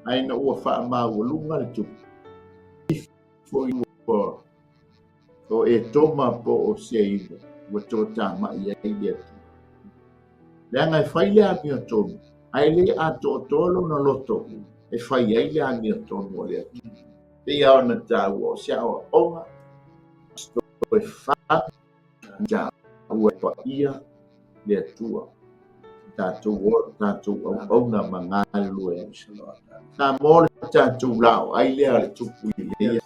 ai na ua fa ma lunga le tupu fo o e toma po o seile o tota ma ia ia le ngai fai le amio tomu ai le ato tolo no loto e fai ai le amio tomu le te ia ona tawo sia o onga sto e fa ja ua pa ia le tua tatou au na mangalu e na mo tatou lao ai le ale tupu ile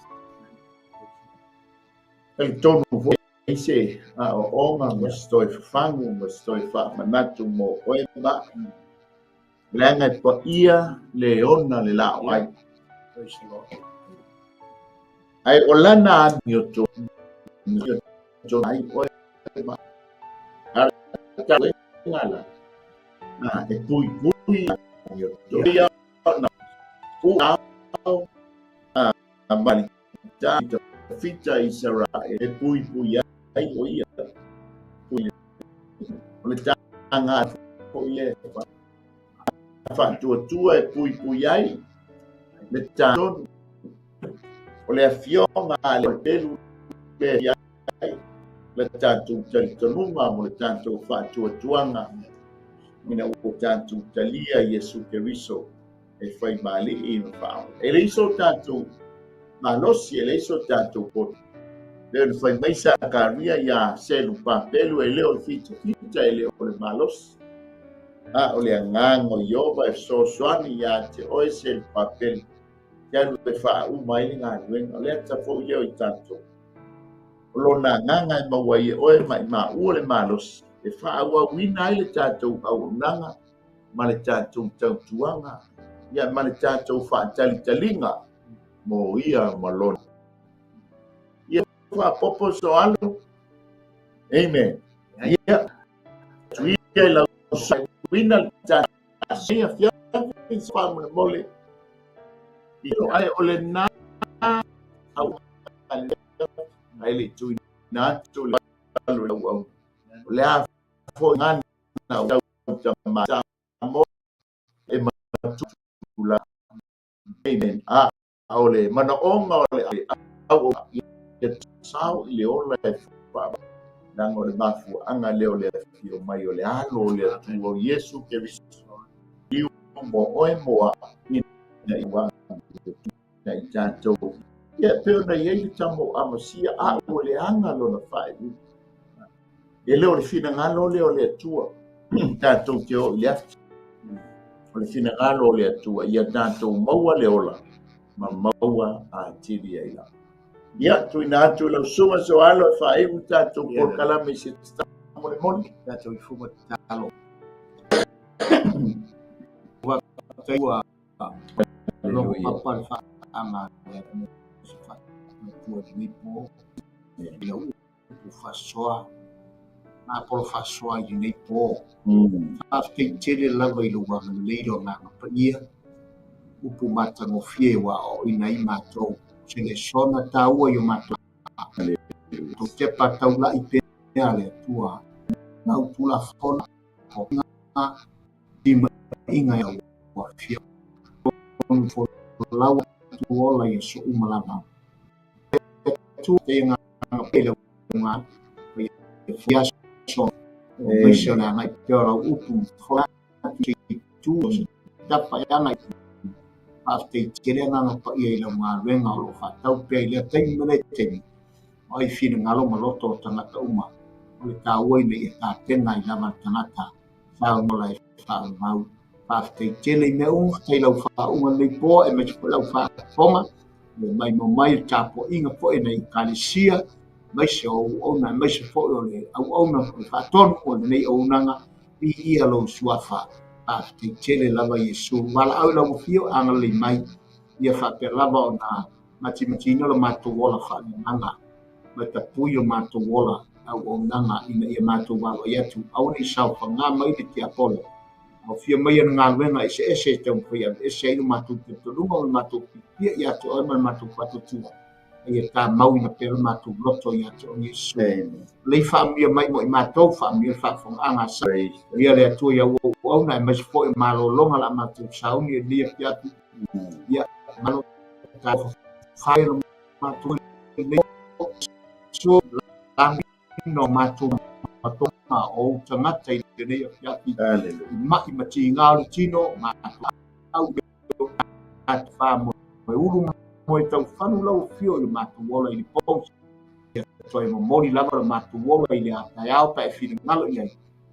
el tonu vo ise a onga mo stoi fangu mo stoi fa manatu mo oeba langa pa ia le ona le lao ai olana anio to jonai o ma ta le ngala e pui yo ya na u a mali ta fita isara e pui ai o ia pui o le tanga o ia fa tua e pui ai le taton o le afionga le pelu pe ai le tatu talunga mo le tatu fa tuanga mina o tatu talia Yesu Keriso e fai mali i fa e le iso tatu malosi e le iso tatu po le fai mai sa karia ya selu papelu e leo fita e leo le malos o le ngango yoba e so swani ya te o sel papel ya lu te fa u mai nga wen o le ta fo yo i tatu lo na nganga e mawai o e mai ma u le malos e fa wa wina ile tatu au nanga ma le tatu tuanga ya ma le tatu fa talinga mo ia malon ia fa popo soalo amen ia tuia la wina tatu sia fia fa mo mole io ai ole na au ai le tu na tu le le a fo ngana na ma mo e ma tu la amen ole mana onga ole au e sao le ola e fa nang ole mafu anga le ole fio mai ole alo le tu o Yesu Keriso iu mo oe mo ni na iwa na itato ia peo na iei tamo amasia a ole anga lo na fai e le ole fina ngalo le ole tua tato te o ia ole fina ngalo le tua ia tato maua le ola ma maua a tiri ai la ia tu ina tu lo suma so alo fai u tato por kala me se mo le mon tato i fuma talo wa tua lo papa fa ama fa tua ni po ia u fa soa na por fa soa i ni po fa tele lava i lo wa le do na pa ia upu mata no fie wa o ina i matou se le sona taua i o matou to te patau la i pe ale tua na utula fona o nga ima inga ya wa fie on fo lawa tu ola i so umalama tu te nga pele nga fia so o misiona ngai te ora upu fo tu tapa yana after kere nga pa ia ila nga renga o fa tau pe ile te mele te ai fina ngalo maloto tangata uma o ta oi le ta tena ila ma tangata fa mo lai fa mau after kele me un te lau fa un le po e me te lau fa fonga le mai mo mai tapo inga po e nei kalisia mai se o na mai se fo o le au na fa ton o nei o nanga i ia lo suafa te tele lava Yesu wala au la fio anga le mai ia fa per lava ona mati no lo mato wala fa nanga mata puyo mato wala au o nanga ina ia mato wala ia tu au ni sa fa nga mai te apolo o fio mai nga wenga ese te fia ese no mato te lunga o mato ia tu o mato fato tu ia ta mau na per mato loto ia tu Yesu le famia mai mo mato famia fa fo anga sa ia le tu ia o na mas fo malo longa la mato sauni dia pia ia malo ta fai mato so lang no mato o tangata i nei pia mai mati ngalo tino ma au at fa mo ulu mo tau fanu lau fio i mato wola i po so i mori lava mato wola i ata au pa fi ngalo i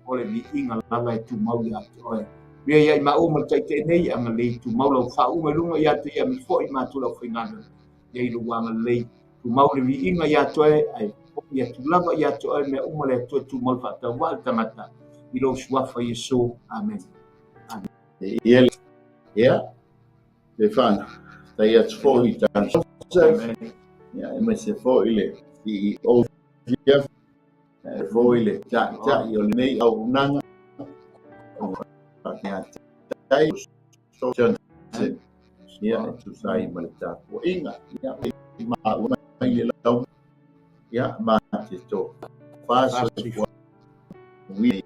ole ni inga lava tu mau ya oe ia ia ma o mo tai te nei anga le tu mau lau fa u lunga ia te ia mi fo i mato lau fi ngalo ia i lu anga le tu mau le vi inga ia toe ai ia tu lava ia toe me o mo le tu mau fa ta wa tamata i lo swafa Yesu amen ia le fa ta ia fo i ta ya me se fo ile i o Voi le ja i o le nei au nanga. Ia tai so Johnson. Ia tu sai malta ko inga. Ia ma mai le lau. Ia ma te to. Faso wi